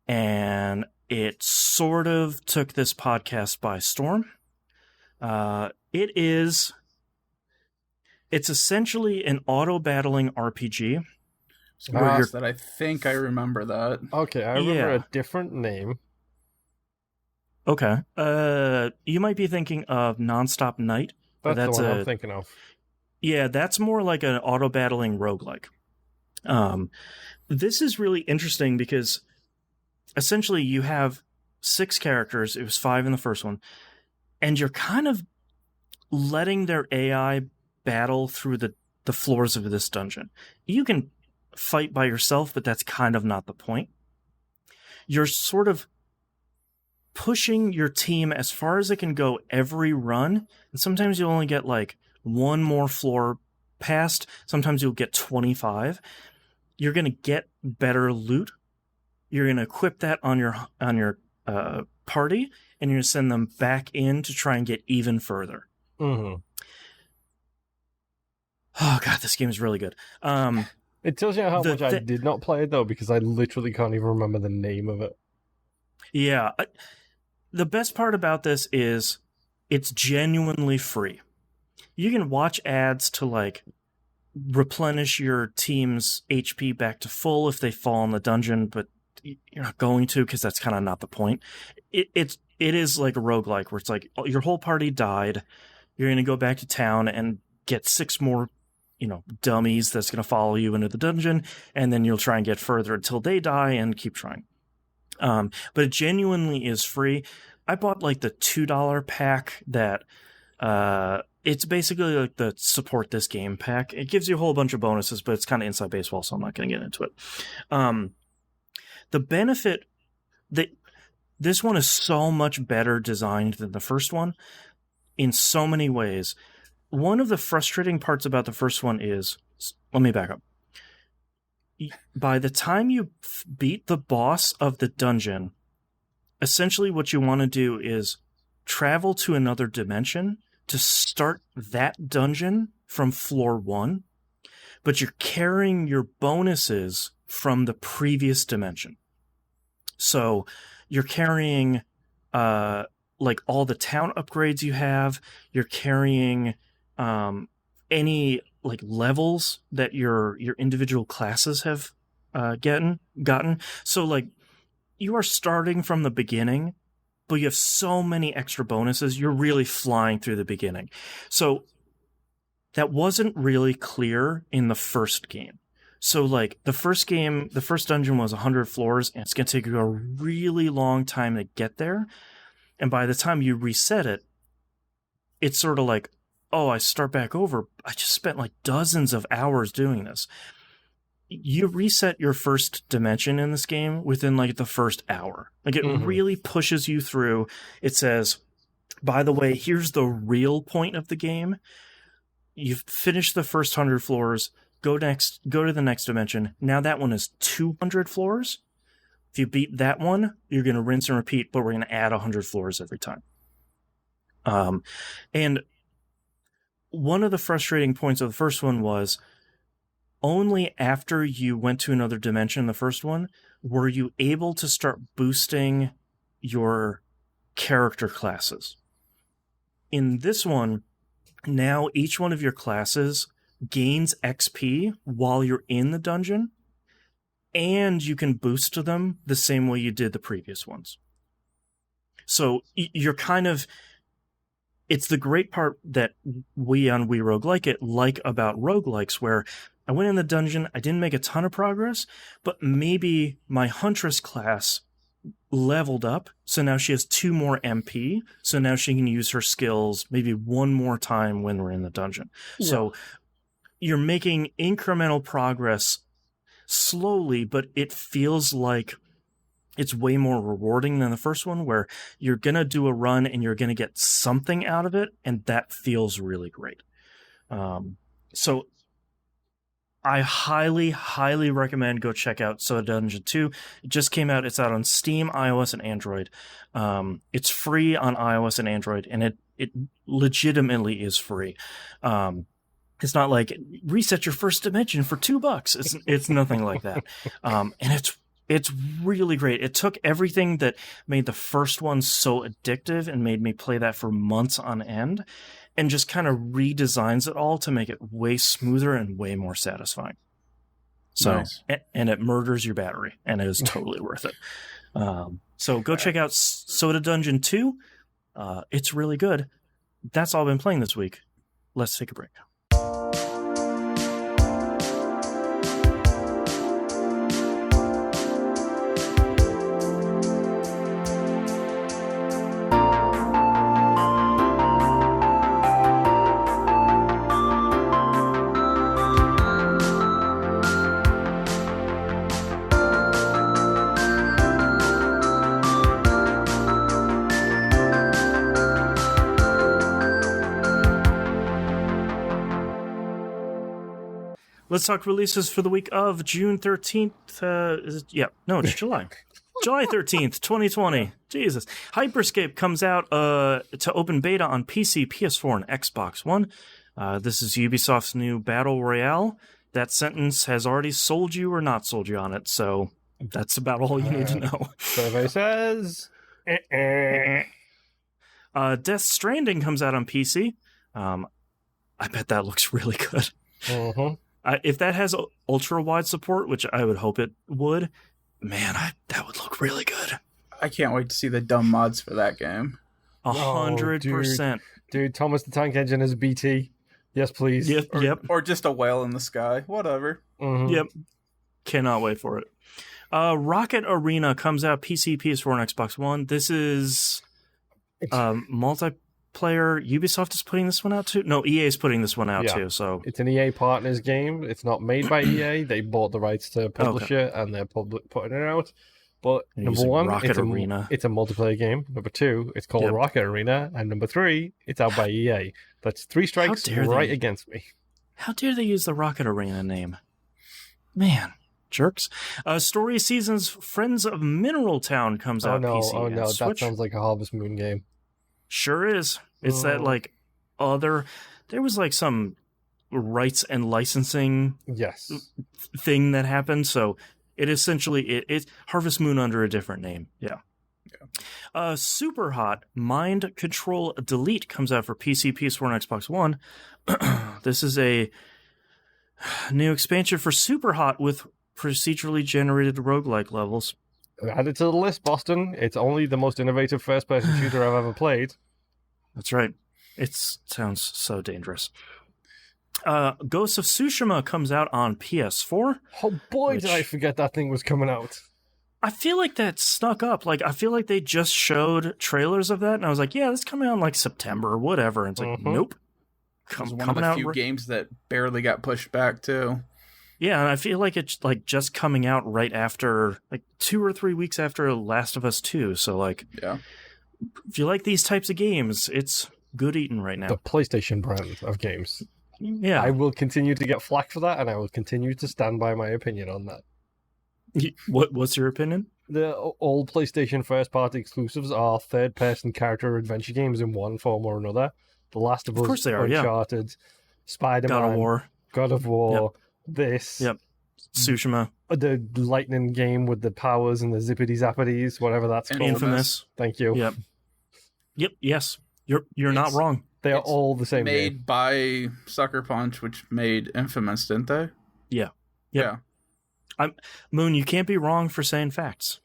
and it sort of took this podcast by storm. It's essentially an auto-battling RPG. That I think I remember that. Okay, I remember a different name. Okay. You might be thinking of Nonstop Night. That's the one I'm thinking of. Yeah, that's more like an auto-battling roguelike. This is really interesting because essentially you have 6 characters. It was 5 in the first one. And you're kind of letting their AI battle through the floors of this dungeon. You can fight by yourself, but that's kind of not the point. You're sort of pushing your team as far as it can go every run. And sometimes you'll only get like one more floor past. Sometimes you'll get 25. You're going to get better loot. You're going to equip that on your party, and you're going to send them back in to try and get even further. Mm-hmm. Oh, God, this game is really good. It tells you how much I did not play it, though, because I literally can't even remember the name of it. Yeah. The best part about this is it's genuinely free. You can watch ads to, like, replenish your team's HP back to full if they fall in the dungeon, but you're not going to because that's kind of not the point. It is like a roguelike where it's like your whole party died. You're going to go back to town and get 6 more, dummies that's going to follow you into the dungeon, and then you'll try and get further until they die and keep trying. But it genuinely is free. I bought like the $2 pack that it's basically like the support this game pack. It gives you a whole bunch of bonuses, but it's kind of inside baseball, so I'm not going to get into it. The benefit that this one is so much better designed than the first one in so many ways. One of the frustrating parts about the first one is, let me back up. By the time you beat the boss of the dungeon, essentially what you want to do is travel to another dimension to start that dungeon from floor 1, but you're carrying your bonuses from the previous dimension. So you're carrying like all the town upgrades you have, you're carrying any like levels that your individual classes have gotten. So like you are starting from the beginning, but you have so many extra bonuses. You're really flying through the beginning. So that wasn't really clear in the first game. So like the first dungeon was 100 floors, and it's going to take you a really long time to get there. And by the time you reset it, it's sort of like, oh, I start back over. I just spent like dozens of hours doing this. You reset your first dimension in this game within like the first hour. Like it really pushes you through. It says, by the way, here's the real point of the game. You've finished the first 100 floors. Go to the next dimension. Now that one is 200 floors. If you beat that one, you're going to rinse and repeat, but we're going to add 100 floors every time. And one of the frustrating points of the first one was only after you went to another dimension, the first one, were you able to start boosting your character classes. In this one, now each one of your classes gains XP while you're in the dungeon, and you can boost to them the same way you did the previous ones. So you're kind of... It's the great part that we on We Roguelike It like about roguelikes, where I went in the dungeon, I didn't make a ton of progress, but maybe my Huntress class leveled up, so now she has 2 more MP, so now she can use her skills maybe one more time when we're in the dungeon. Yeah. So you're making incremental progress slowly, but it feels like it's way more rewarding than the first one, where you're going to do a run and you're going to get something out of it, and that feels really great. So I highly, highly recommend go check out Soda Dungeon 2. It just came out. It's out on Steam, iOS, and Android. It's free on iOS and Android, and it legitimately is free. It's not like reset your first dimension for $2. It's nothing like that. And it's really great. It took everything that made the first one so addictive and made me play that for months on end, and just kind of redesigns it all to make it way smoother and way more satisfying. So, nice. And it murders your battery, and it is totally worth it. So go check out Soda Dungeon 2. It's really good. That's all I've been playing this week. Let's take a break. let's talk releases for the week of June 13th. It's July. July 13th, 2020. Jesus. Hyperscape comes out to open beta on PC, PS4, and Xbox One. This is Ubisoft's new Battle Royale. That sentence has already sold you or not sold you on it, so that's about all you need to know. Survey says... Death Stranding comes out on PC. I bet that looks really good. Uh-huh. If that has ultra-wide support, which I would hope it would, man, that would look really good. I can't wait to see the dumb mods for that game. 100%. Dude, Thomas the Tank Engine is BT. Yes, please. Yep. Or just a whale in the sky. Whatever. Mm-hmm. Yep. Cannot wait for it. Rocket Arena comes out PC, PS4, and Xbox One. This is multiplayer. Ubisoft is putting this one out too? No, EA is putting this one out too. So it's an EA Partners game. It's not made by EA. They bought the rights to publish it, and they're putting it out. But number one, it's a multiplayer game. Number two, it's called Rocket Arena. And number three, it's out by EA. That's 3 strikes right against me. How dare they use the Rocket Arena name? Man, jerks. Story Seasons Friends of Mineral Town comes out PC Oh no, and Switch. that sounds like a Harvest Moon game. Sure is. It's that there was like some rights and licensing thing that happened, so it essentially it's Harvest Moon under a different name. Yeah. Super Hot Mind Control Delete comes out for PC, PS4, and Xbox One. This is a new expansion for Super Hot with procedurally generated roguelike levels. Add it to the list, Boston. It's only the most innovative first-person shooter I've ever played. That's right. It sounds so dangerous. Ghost of Tsushima comes out on PS4. Oh boy, did I forget that thing was coming out. I feel like that snuck up. Like, I feel like they just showed trailers of that, and I was like, yeah, this is coming out in like September or whatever. And it's like, nope. It was one of the few games that barely got pushed back, too. Yeah, and I feel like it's like just coming out right after, like 2 or 3 weeks after Last of Us 2. So, like, if you like these types of games, it's good eating right now. The PlayStation brand of games. Yeah. I will continue to get flack for that, and I will continue to stand by my opinion on that. What's your opinion? All PlayStation first-party exclusives are third-person character adventure games in one form or another. The Last of Us, course they are, Uncharted, Spider-Man, God of War, this. Yep. Tsushima. The lightning game with the powers and the zippity-zappities, whatever that's called. Infamous. Thank you. Yep. Yes. You're not wrong. They are all the same made game. by Sucker Punch, which made Infamous, didn't they? Yeah. Yeah. Moon, you can't be wrong for saying facts.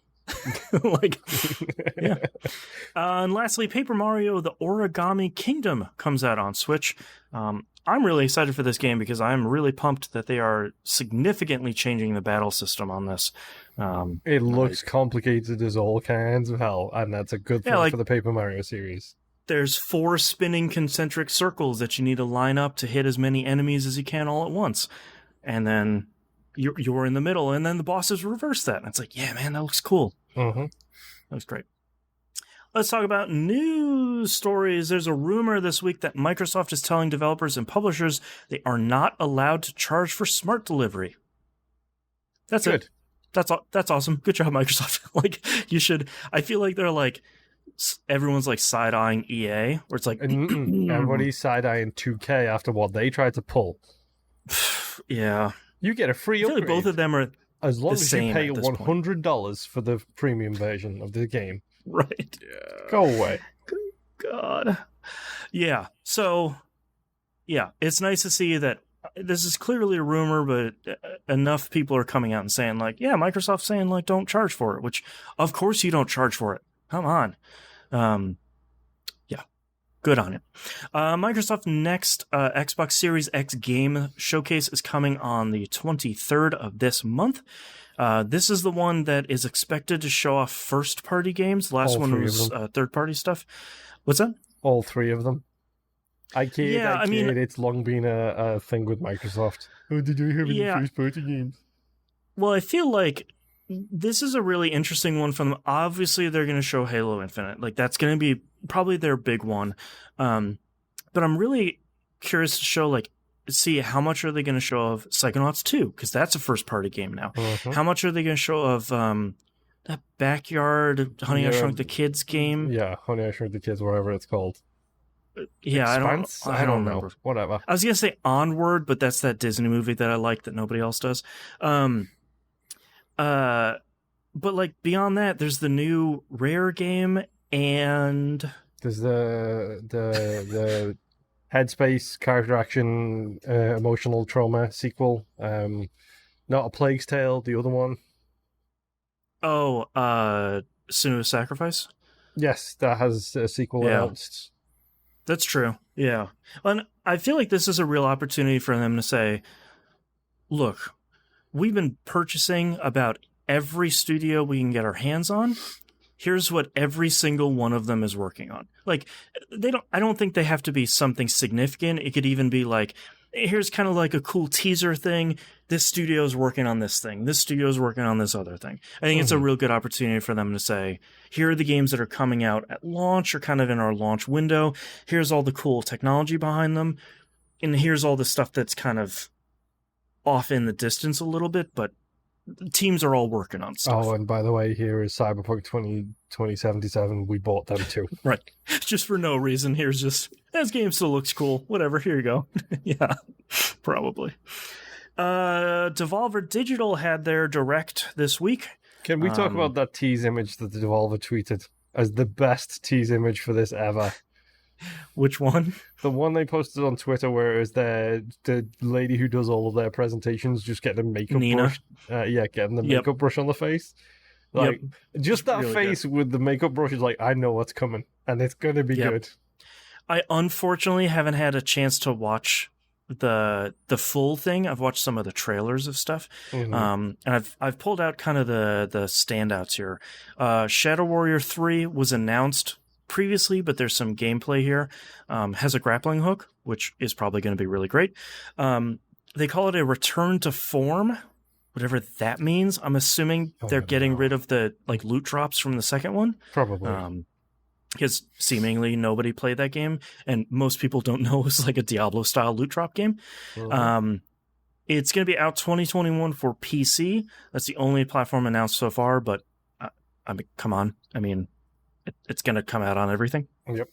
And lastly, Paper Mario: The Origami Kingdom comes out on Switch. I'm really excited for this game because I'm really pumped that they are significantly changing the battle system on this. It looks complicated as all kinds of hell, and that's a good thing for the Paper Mario series. There's 4 spinning concentric circles that you need to line up to hit as many enemies as you can all at once. And then you're in the middle, and then the bosses reverse that. And it's like, yeah, man, that looks cool. Mm-hmm. That looks great. Let's talk about news stories. There's a rumor this week that Microsoft is telling developers and publishers they are not allowed to charge for smart delivery. That's good. It. That's awesome. Good job, Microsoft. Like, you should. I feel like they're like, everyone's like side-eyeing EA, where it's like everybody's side-eyeing 2K after what they tried to pull. Yeah, you get a free upgrade. I feel like both of them are as long as you pay $100 for the premium version of the game. Right? Yeah. Go away. Good God. Yeah. So, yeah, it's nice to see that this is clearly a rumor, but enough people are coming out and saying like, yeah, Microsoft's saying like, don't charge for it. Which, of course, you don't charge for it. Come on. Yeah, good on it. Microsoft next Xbox Series X game showcase is coming on the 23rd of this month. This is the one that is expected to show off first-party games. The last one was third-party stuff. What's that? All 3 of them. I kid. It's long been a thing with Microsoft. Oh, did you have any first-party games? Well, I feel like this is a really interesting one from them. Obviously, they're going to show Halo Infinite. Like, that's going to be probably their big one. But I'm really curious to show, like, see how much are they going to show of Psychonauts 2, because that's a first-party game now. Mhm. How much are they going to show of that Backyard Honey I Shrunk the Kids game? Yeah, Honey, I Shrunk the Kids, whatever it's called. Yeah, Expanse? I don't know. remember. Whatever. I was going to say Onward, but that's that Disney movie that I like that nobody else does. But like beyond that, there's the new Rare game, and There's the Headspace character action emotional trauma sequel. Not a Plague's Tale, the other one. Senua's Sacrifice. Yes, that has a sequel announced. That's true. Yeah. And I feel like this is a real opportunity for them to say, look, we've been purchasing about every studio we can get our hands on. Here's what every single one of them is working on. Like, I don't think they have to be something significant. It could even be like, here's kind of like a cool teaser thing. This studio is working on this thing. This studio is working on this other thing. I think it's a real good opportunity for them to say, here are the games that are coming out at launch or kind of in our launch window. Here's all the cool technology behind them. And here's all the stuff that's kind of off in the distance a little bit, but teams are all working on stuff. Oh, and by the way, here is Cyberpunk 2077. We bought them too. Right. Just for no reason. Here's just, this game still looks cool. Whatever. Here you go. Yeah, probably. Devolver Digital had their direct this week. Can we talk about that tease image that the Devolver tweeted as the best tease image for this ever? Which one? The one they posted on Twitter where it was the lady who does all of their presentations just getting a makeup brush. Getting the makeup brush on the face. Like, just that really face good. With the makeup brush is like, I know what's coming, and it's going to be good. I unfortunately haven't had a chance to watch the full thing. I've watched some of the trailers of stuff. And I've pulled out kind of the standouts here. Shadow Warrior 3 was announced previously, but there's some gameplay here. Has a grappling hook, which is probably going to be really great. They call it a return to form, whatever that means. I'm assuming they're getting rid of the like loot drops from the second one. Probably. Because seemingly nobody played that game, and most people don't know it's like a Diablo-style loot drop game. It's going to be out 2021 for PC. That's the only platform announced so far, but I mean, come on. I mean, it's going to come out on everything. Yep.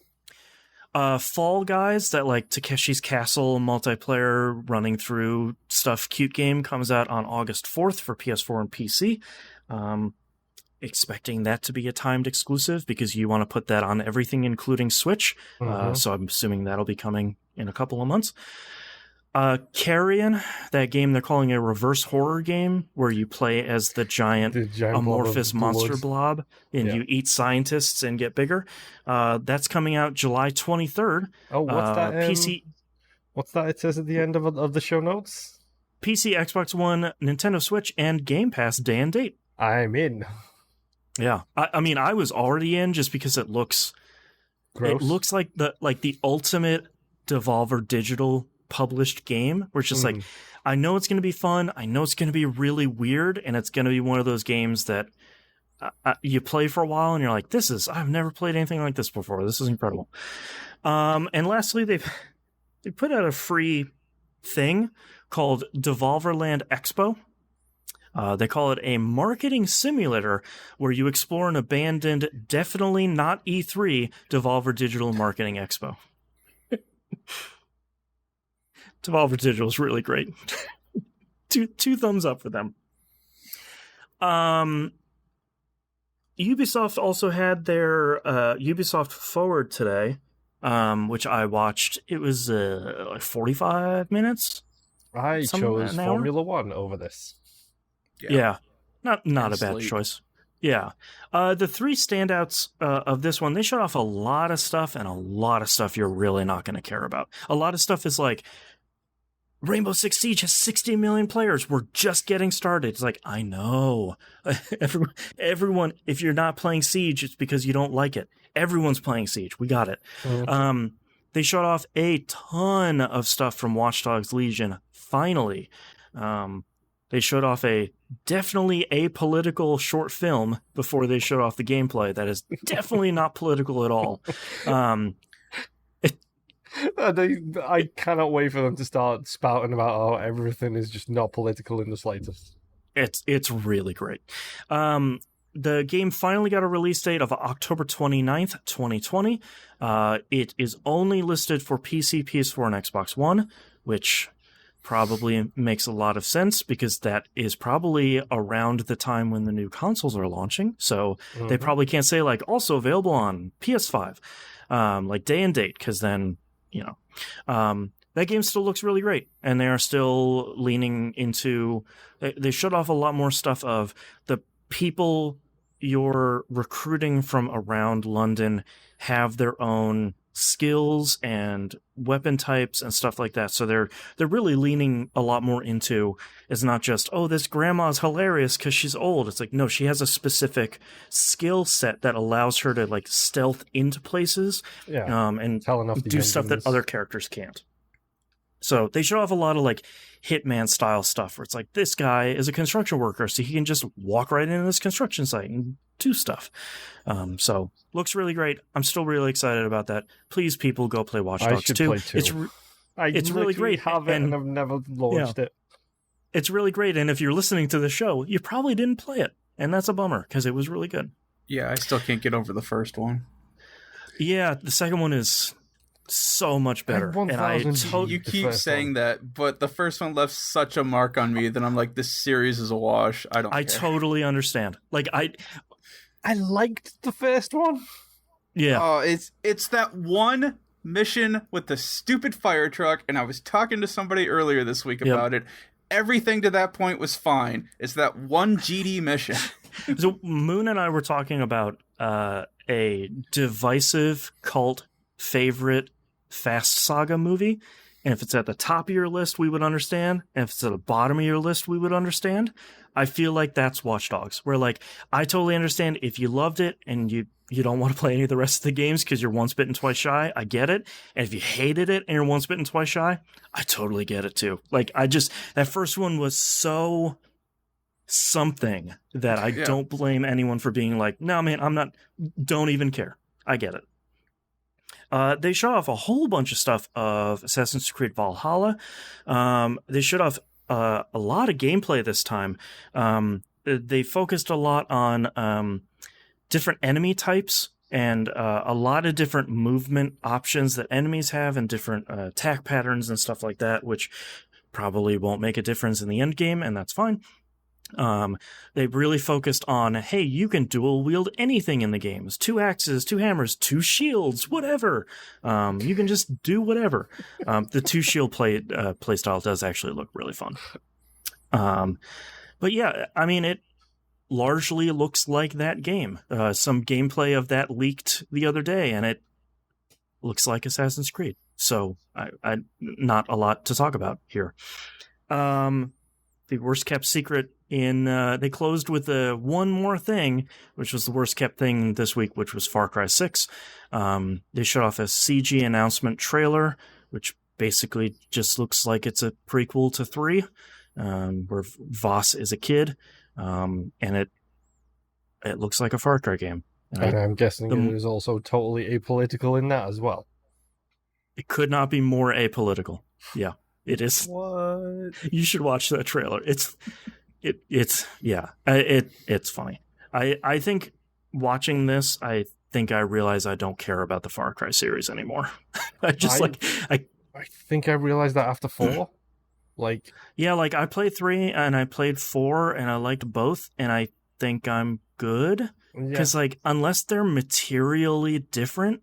Fall Guys, that like Takeshi's Castle multiplayer running through stuff cute game, comes out on August 4th for PS4 and PC. Expecting that to be a timed exclusive because you want to put that on everything, including Switch. So I'm assuming that'll be coming in a couple of months. Carrion, that game they're calling a reverse horror game where you play as the giant amorphous monster blob and you eat scientists and get bigger. That's coming out July 23rd. Oh, what's that? PC. What's that? It says at the end of the show notes. PC, Xbox One, Nintendo Switch, and Game Pass day and date. I'm in. Yeah, I mean, I was already in just because it looks gross. It looks like the ultimate Devolver Digital published game, where it's just like, I know it's going to be fun, I know it's going to be really weird, and it's going to be one of those games that you play for a while and you're like, I've never played anything like this before. This is incredible. And lastly, they put out a free thing called Devolverland Expo. They call it a marketing simulator where you explore an abandoned, definitely not E3, Devolver Digital Marketing Expo. Devolver Digital is really great. two thumbs up for them. Ubisoft also had their Ubisoft Forward today, which I watched. It was like 45 minutes. I chose Formula One over this. Yeah. Not a bad choice. Yeah. The three standouts of this one, they showed off a lot of stuff, and a lot of stuff you're really not going to care about. A lot of stuff is like, Rainbow Six Siege has 60 million players. We're just getting started. It's like, I know. Everyone, if you're not playing Siege, it's because you don't like it. Everyone's playing Siege. We got it. They showed off a ton of stuff from Watch Dogs Legion, finally. They showed off a definitely apolitical short film before they showed off the gameplay that is definitely not political at all. I cannot wait for them to start spouting about how everything is just not political in the slightest. It's really great. The game finally got a release date of October 29th, 2020. It is only listed for PC, PS4, and Xbox One, which probably makes a lot of sense because that is probably around the time when the new consoles are launching. So they probably can't say, like, also available on PS5, like day and date, because then, that game still looks really great. And they are still leaning into, they showed off a lot more stuff of the people you're recruiting from around London have their own skills and weapon types and stuff like that. So they're really leaning a lot more into, it's not just, oh, this grandma's hilarious because she's old. It's like, no, she has a specific skill set that allows her to like stealth into places and do stuff that other characters can't. So they show off a lot of like Hitman style stuff where it's like, this guy is a construction worker, so he can just walk right into this construction site and do stuff. So looks really great. I'm still really excited about that. Please, people, go play Watch Dogs 2. It's really great. Have it and I've never launched it. It's really great. And if you're listening to the show, you probably didn't play it. And that's a bummer because it was really good. Yeah, I still can't get over the first one. Yeah, the second one is so much better. You keep saying that, but the first one left such a mark on me that I'm like, this series is a wash. I care. Totally understand. Like I liked the first one. Yeah. Oh, it's that one mission with the stupid fire truck, and I was talking to somebody earlier this week about it. Everything to that point was fine. It's that one GD mission. So Moon and I were talking about a divisive cult favorite Fast Saga movie, and if it's at the top of your list we would understand, and if it's at the bottom of your list we would understand. I feel like that's Watch Dogs, where like I totally understand if you loved it and you don't want to play any of the rest of the games because you're once bitten twice shy. I get it. And if you hated it and you're once bitten twice shy, I totally get it too. Like that first one was so something that I don't blame anyone for being like, no man, don't even care. I get it. They show off a whole bunch of stuff of Assassin's Creed Valhalla. They showed off a lot of gameplay this time. They focused a lot on different enemy types and a lot of different movement options that enemies have and different attack patterns and stuff like that, which probably won't make a difference in the end game, and that's fine. They really focused on, hey, you can dual wield anything in the games. 2 axes, 2 hammers, 2 shields, whatever. You can just do whatever. The 2 shield play style does actually look really fun. But yeah, I mean, it largely looks like that game. Some gameplay of that leaked the other day, and it looks like Assassin's Creed. So I not a lot to talk about here. The worst kept secret they closed with one more thing, which was the worst kept thing this week, which was Far Cry 6. They showed off a CG announcement trailer, which basically just looks like it's a prequel to 3, where Voss is a kid, and it looks like a Far Cry game. And I'm guessing it is also totally apolitical in that as well. It could not be more apolitical. Yeah, it is. What? You should watch that trailer. It's funny. I think watching this, I think I realize I don't care about the Far Cry series anymore. I think I realized that after 4. I played 3 and I played 4 and I liked both, and I think I'm good. Because unless they're materially different,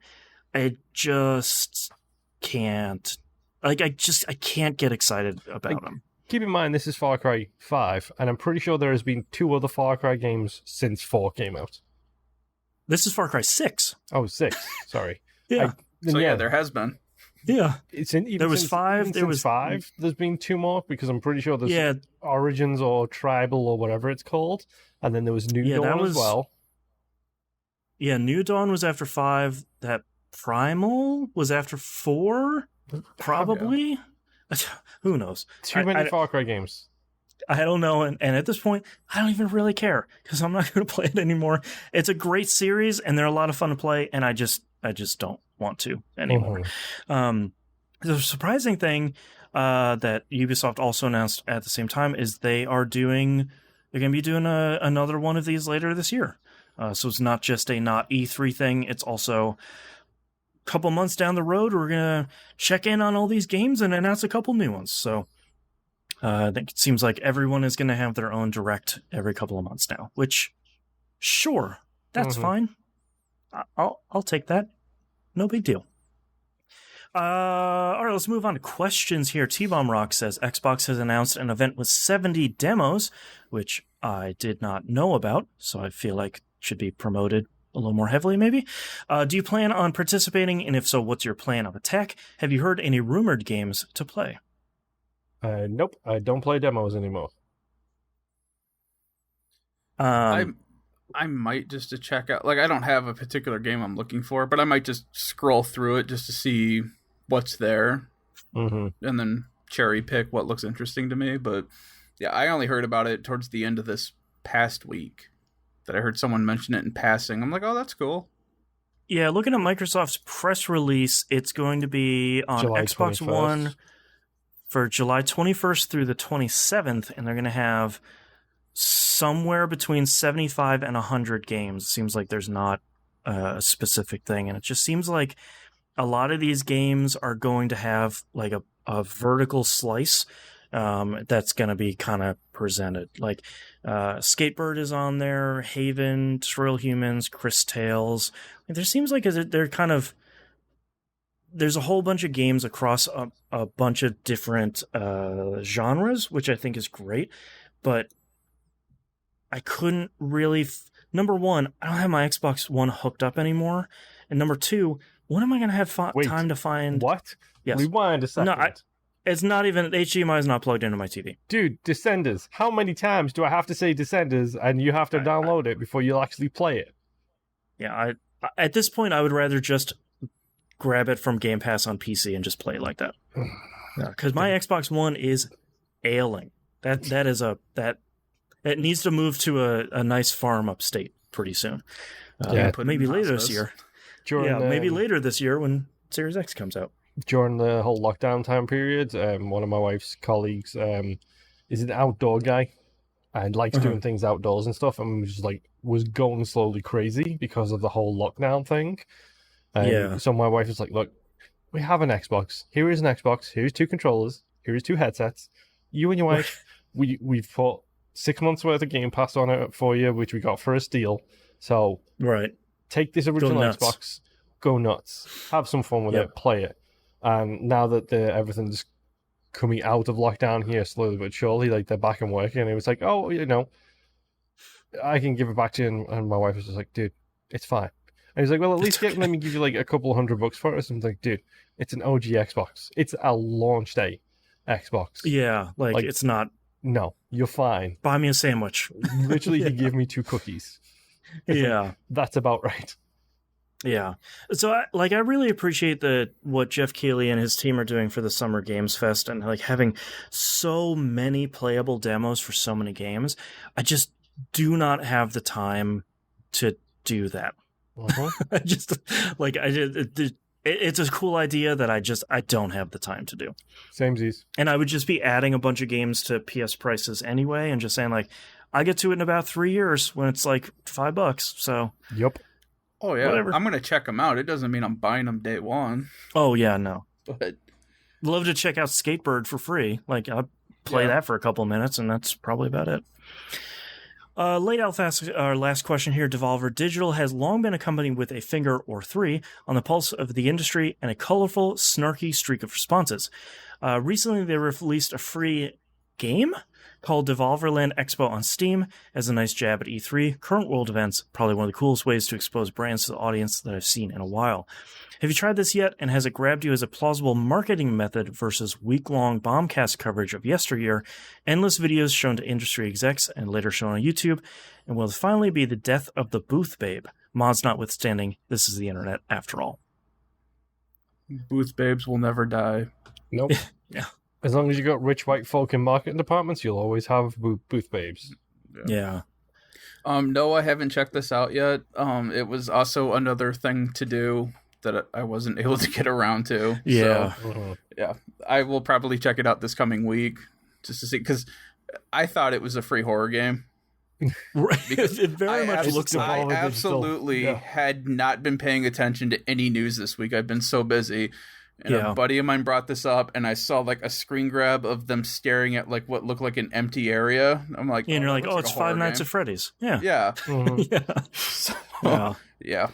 I just can't. I can't get excited about them. Keep in mind, this is Far Cry 5, and I'm pretty sure there has been 2 other Far Cry games since 4 came out. This is Far Cry 6. Oh, 6. Sorry. Yeah. There has been. Yeah. There was 5. There was 5. There's been 2 more, because I'm pretty sure there's Origins or Tribal or whatever it's called, and then there was New Dawn as well. Yeah, New Dawn was after 5. That Primal was after 4, probably. Yeah. Who knows? Too many Far Cry games. I don't know, and at this point, I don't even really care because I'm not going to play it anymore. It's a great series, and they're a lot of fun to play, and I just don't want to anymore. The surprising thing that Ubisoft also announced at the same time is they're going to be doing another one of these later this year. So it's not just a not E3 thing. It's also a couple months down the road, we're going to check in on all these games and announce a couple new ones. So I think it seems like everyone is going to have their own direct every couple of months now, which, sure, that's fine. I'll take that. No big deal. All right, let's move on to questions here. T-Bomb Rock says Xbox has announced an event with 70 demos, which I did not know about, so I feel like should be promoted a little more heavily, maybe. Do you plan on participating? And if so, what's your plan of attack? Have you heard any rumored games to play? Nope, I don't play demos anymore. I might just to check out. Like, I don't have a particular game I'm looking for, but I might just scroll through it just to see what's there, and then cherry pick what looks interesting to me. But yeah, I only heard about it towards the end of this past week. That I heard someone mention it in passing. I'm like, oh, that's cool. Yeah, looking at Microsoft's press release, it's going to be on July Xbox 21st. One for July 21st through the 27th, and they're going to have somewhere between 75 and 100 games. It seems like there's not a specific thing, and it just seems like a lot of these games are going to have like a vertical slice that's going to be kind of presented. Like Skatebird is on there, Haven, Destroy All Humans, Chris Tales. There seems like they're kind of... There's a whole bunch of games across a bunch of different genres, which I think is great, but I couldn't really... Number one, I don't have my Xbox One hooked up anymore, and number two, when am I going to have time to find... What? Yes. Rewind a second. No, it's not even... HDMI is not plugged into my TV. Dude, Descenders. How many times do I have to say Descenders and you have to download it before you'll actually play it? Yeah, at this point, I would rather just grab it from Game Pass on PC and just play it like that. Because my Xbox One is ailing. That needs to move to a nice farm upstate pretty soon. Maybe later this year. Maybe later this year when Series X comes out. During the whole lockdown time period, one of my wife's colleagues is an outdoor guy and likes doing things outdoors and stuff, and was going slowly crazy because of the whole lockdown thing. So my wife was like, look, we have an Xbox. Here is an Xbox. Here's 2 controllers. Here's 2 headsets. You and your wife, we've put 6 months worth of Game Pass on it for you, which we got for a steal. So take this original Xbox, go nuts, have some fun with it, play it. And now that everything's coming out of lockdown here slowly but surely, like they're back and working, and it was like, oh, I can give it back to you. And my wife was just like, dude, it's fine. And he's like, well, at least let me give you like a couple $100 for it. So I'm like, dude, it's an OG Xbox. It's a launch day Xbox. Yeah, like it's not. No, you're fine. Buy me a sandwich. Literally, he gave me 2 cookies. Like, that's about right. Yeah. So I really appreciate what Jeff Keighley and his team are doing for the Summer Games Fest, and like having so many playable demos for so many games. I just do not have the time to do that. I just it's a cool idea that I don't have the time to do. Samesies. And I would just be adding a bunch of games to PS prices anyway, and just saying like, I get to it in about 3 years when it's like $5. So yep. Oh yeah, whatever. I'm gonna check them out. It doesn't mean I'm buying them day one. Oh yeah, no. But love to check out Skatebird for free. Like I'll play that for a couple minutes, and that's probably about it. Laid out fast. Our last question here. Devolver Digital has long been a company with a finger or 3 on the pulse of the industry and a colorful, snarky streak of responses. Recently, they released a free game called Devolverland Expo on Steam as a nice jab at E3. Current world events, probably one of the coolest ways to expose brands to the audience that I've seen in a while. Have you tried this yet, and has it grabbed you as a plausible marketing method versus week-long bombcast coverage of yesteryear, endless videos shown to industry execs and later shown on YouTube, and will it finally be the death of the booth babe? Mods notwithstanding, this is the internet after all. booth babes will never die. Nope. Yeah. As long as you got rich white folk in marketing departments, you'll always have booth babes. Yeah. No, I haven't checked this out yet. It was also another thing to do that I wasn't able to get around to. Yeah. So, yeah. I will probably check it out this coming week just to see, because I thought it was a free horror game. Because it very much looks like I absolutely had not been paying attention to any news this week. I've been so busy. And a buddy of mine brought this up, and I saw like a screen grab of them staring at like what looked like an empty area. I'm like, and you're like, oh, it's Five Nights at Freddy's. Yeah. Yeah. Yeah. So, yeah.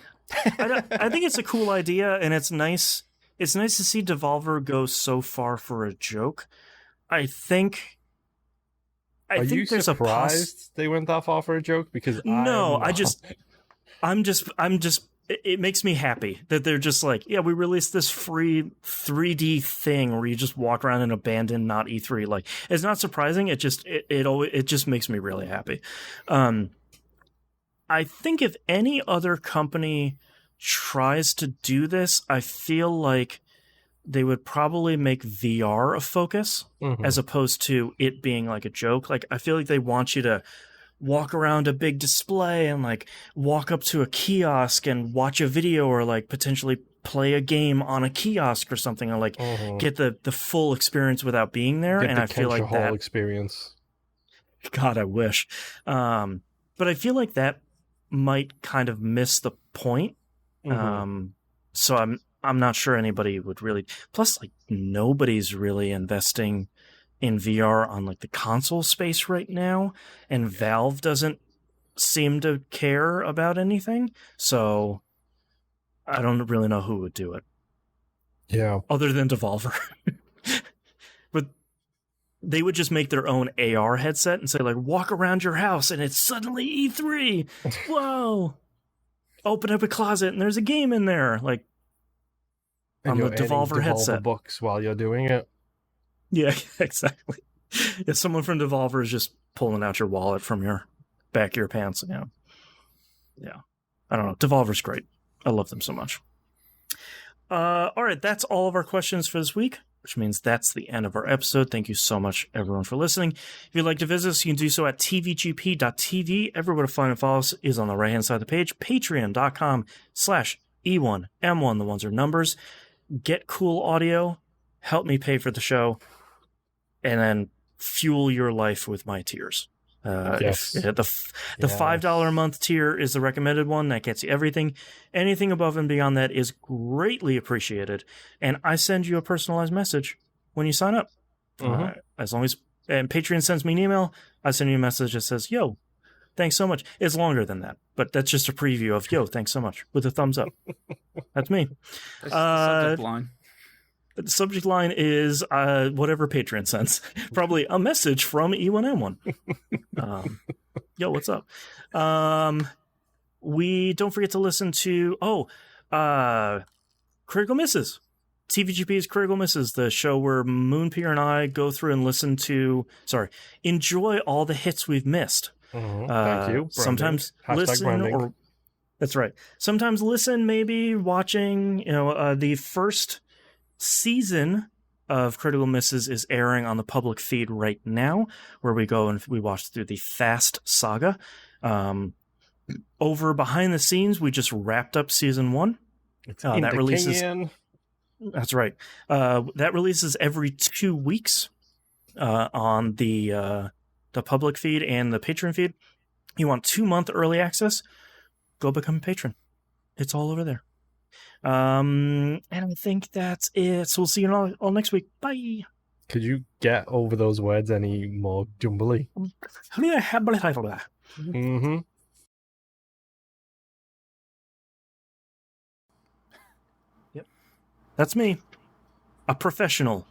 I think it's a cool idea, and it's nice. It's nice to see Devolver go so far for a joke. I think there's surprised they went that far for a joke? Because I'm just. It makes me happy that they're just like, yeah, we released this free 3D thing where you just walk around an abandoned, not E3. Like, it's not surprising. It just makes me really happy. I think if any other company tries to do this, I feel like they would probably make VR a focus as opposed to it being like a joke. Like, I feel like they want you to walk around a big display and like walk up to a kiosk and watch a video, or like potentially play a game on a kiosk or something, or like get the full experience without being there. Get and the I feel like that experience. God, I wish. But I feel like that might kind of miss the point. So I'm not sure anybody would really. Plus, like, nobody's really investing in VR on like the console space right now, and Valve doesn't seem to care about anything, so I don't really know who would do it. Yeah. Other than Devolver. But they would just make their own AR headset and say like, walk around your house and it's suddenly E3. Whoa. Open up a closet and there's a game in there. Like, and on the Devolver headset. Books while you're doing it. Yeah, exactly. If someone from Devolver is just pulling out your wallet from your back of your pants, yeah. I don't know. Devolver's great. I love them so much. All right, that's all of our questions for this week, which means that's the end of our episode. Thank you so much, everyone, for listening. If you'd like to visit us, you can do so at tvgp.tv. Everywhere to find and follow us is on the right-hand side of the page. Patreon.com/E1M1. The ones are numbers. Get cool audio. Help me pay for the show. And then fuel your life with my tiers. Yes. The $5 a month tier is the recommended one. That gets you everything. Anything above and beyond that is greatly appreciated. And I send you a personalized message when you sign up. As long as Patreon sends me an email, I send you a message that says, yo, thanks so much. It's longer than that, but that's just a preview of, yo, thanks so much, with a thumbs up. That's me. That's the subject line. The subject line is whatever Patreon sends. Probably a message from E1M1. Yo, what's up? We don't forget to listen to Critical Misses. TVGP's Critical Misses, the show where Moonpier and I go through and enjoy all the hits we've missed. Thank you. Sometimes listen branding. or that's right. Sometimes listen, maybe watching. The first season of Critical Misses is airing on the public feed right now, where we go and we watch through the Fast saga. Over behind the scenes, we just wrapped up season 1. That releases. That's right. That releases every 2 weeks on the public feed and the Patreon feed. You want 2-month early access? Go become a patron. It's all over there. And I think that's it. So we'll see you all next week. Bye. Could you get over those words any more jumbly? Yep. That's me. A professional.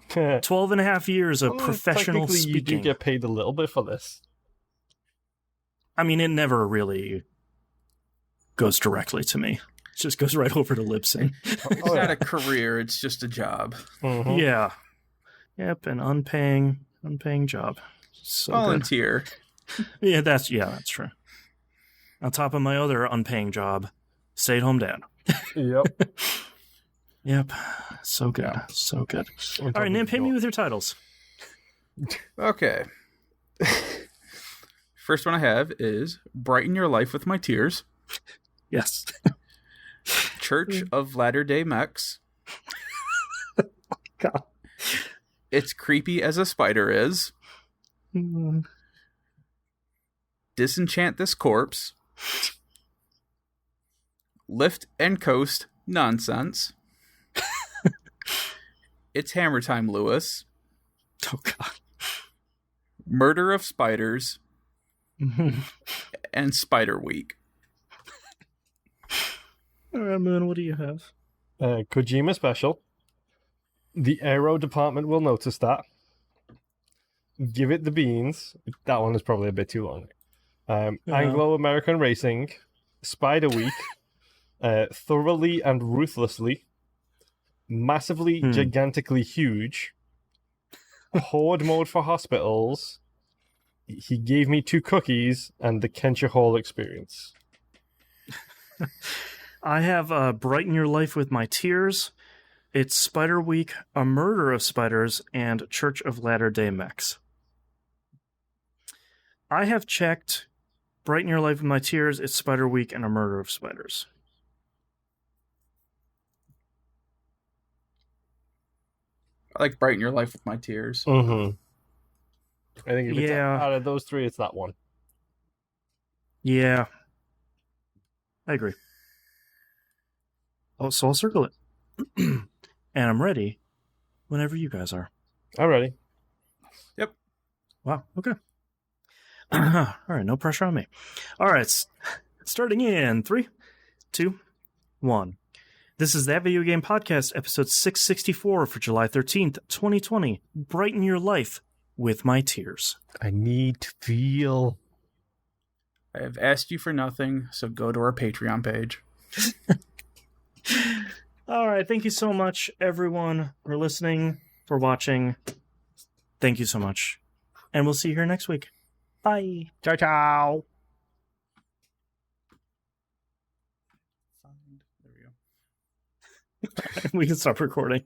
12 and a half years of professional speaking. You do get paid a little bit for this. I mean, it never really goes directly to me. It just goes right over to lip sync. It's not a career, it's just a job. Yeah. Yep, an unpaying job. So volunteer. Yeah, that's true. On top of my other unpaying job, stay-at-home dad. Yep. Yep. So good. Yeah. So good. All right, Nim, hit me with your titles. Okay. First one I have is Brighten Your Life with My Tears. Yes. Church of Latter-day Mechs. God. It's creepy as a spider is. Disenchant this corpse. Lift and coast nonsense. It's hammer time, Lewis. Oh, God. Murder of spiders. And Spider Week. All right, Moon, what do you have? Kojima special. The aero department will notice that. Give it the beans. That one is probably a bit too long. Anglo-American Racing. Spider Week. Thoroughly and ruthlessly. Massively, gigantically huge. Horde mode for hospitals. He gave me 2 cookies and the Kensha Hall experience. I have Brighten Your Life with My Tears. It's Spider Week, A Murder of Spiders, and Church of Latter-day Mechs. I have checked Brighten Your Life with My Tears, It's Spider Week, and A Murder of Spiders. I like Brighten Your Life with My Tears. Mm-hmm. I think if it's Yeah. out of those 3, it's that one. Yeah. I agree. Oh, so I'll circle it. And I'm ready whenever you guys are. I'm ready. Yep. Wow, okay. All right, no pressure on me. All right, starting in 3, 2, 1. This is That Video Game Podcast, episode 664 for July 13th, 2020. Brighten Your Life with My Tears. I need to feel. I have asked you for nothing, so go to our Patreon page. All right, thank you so much, everyone, for listening, for watching. Thank you so much. And we'll see you here next week. Bye. Ciao, ciao. There we go. We can stop recording.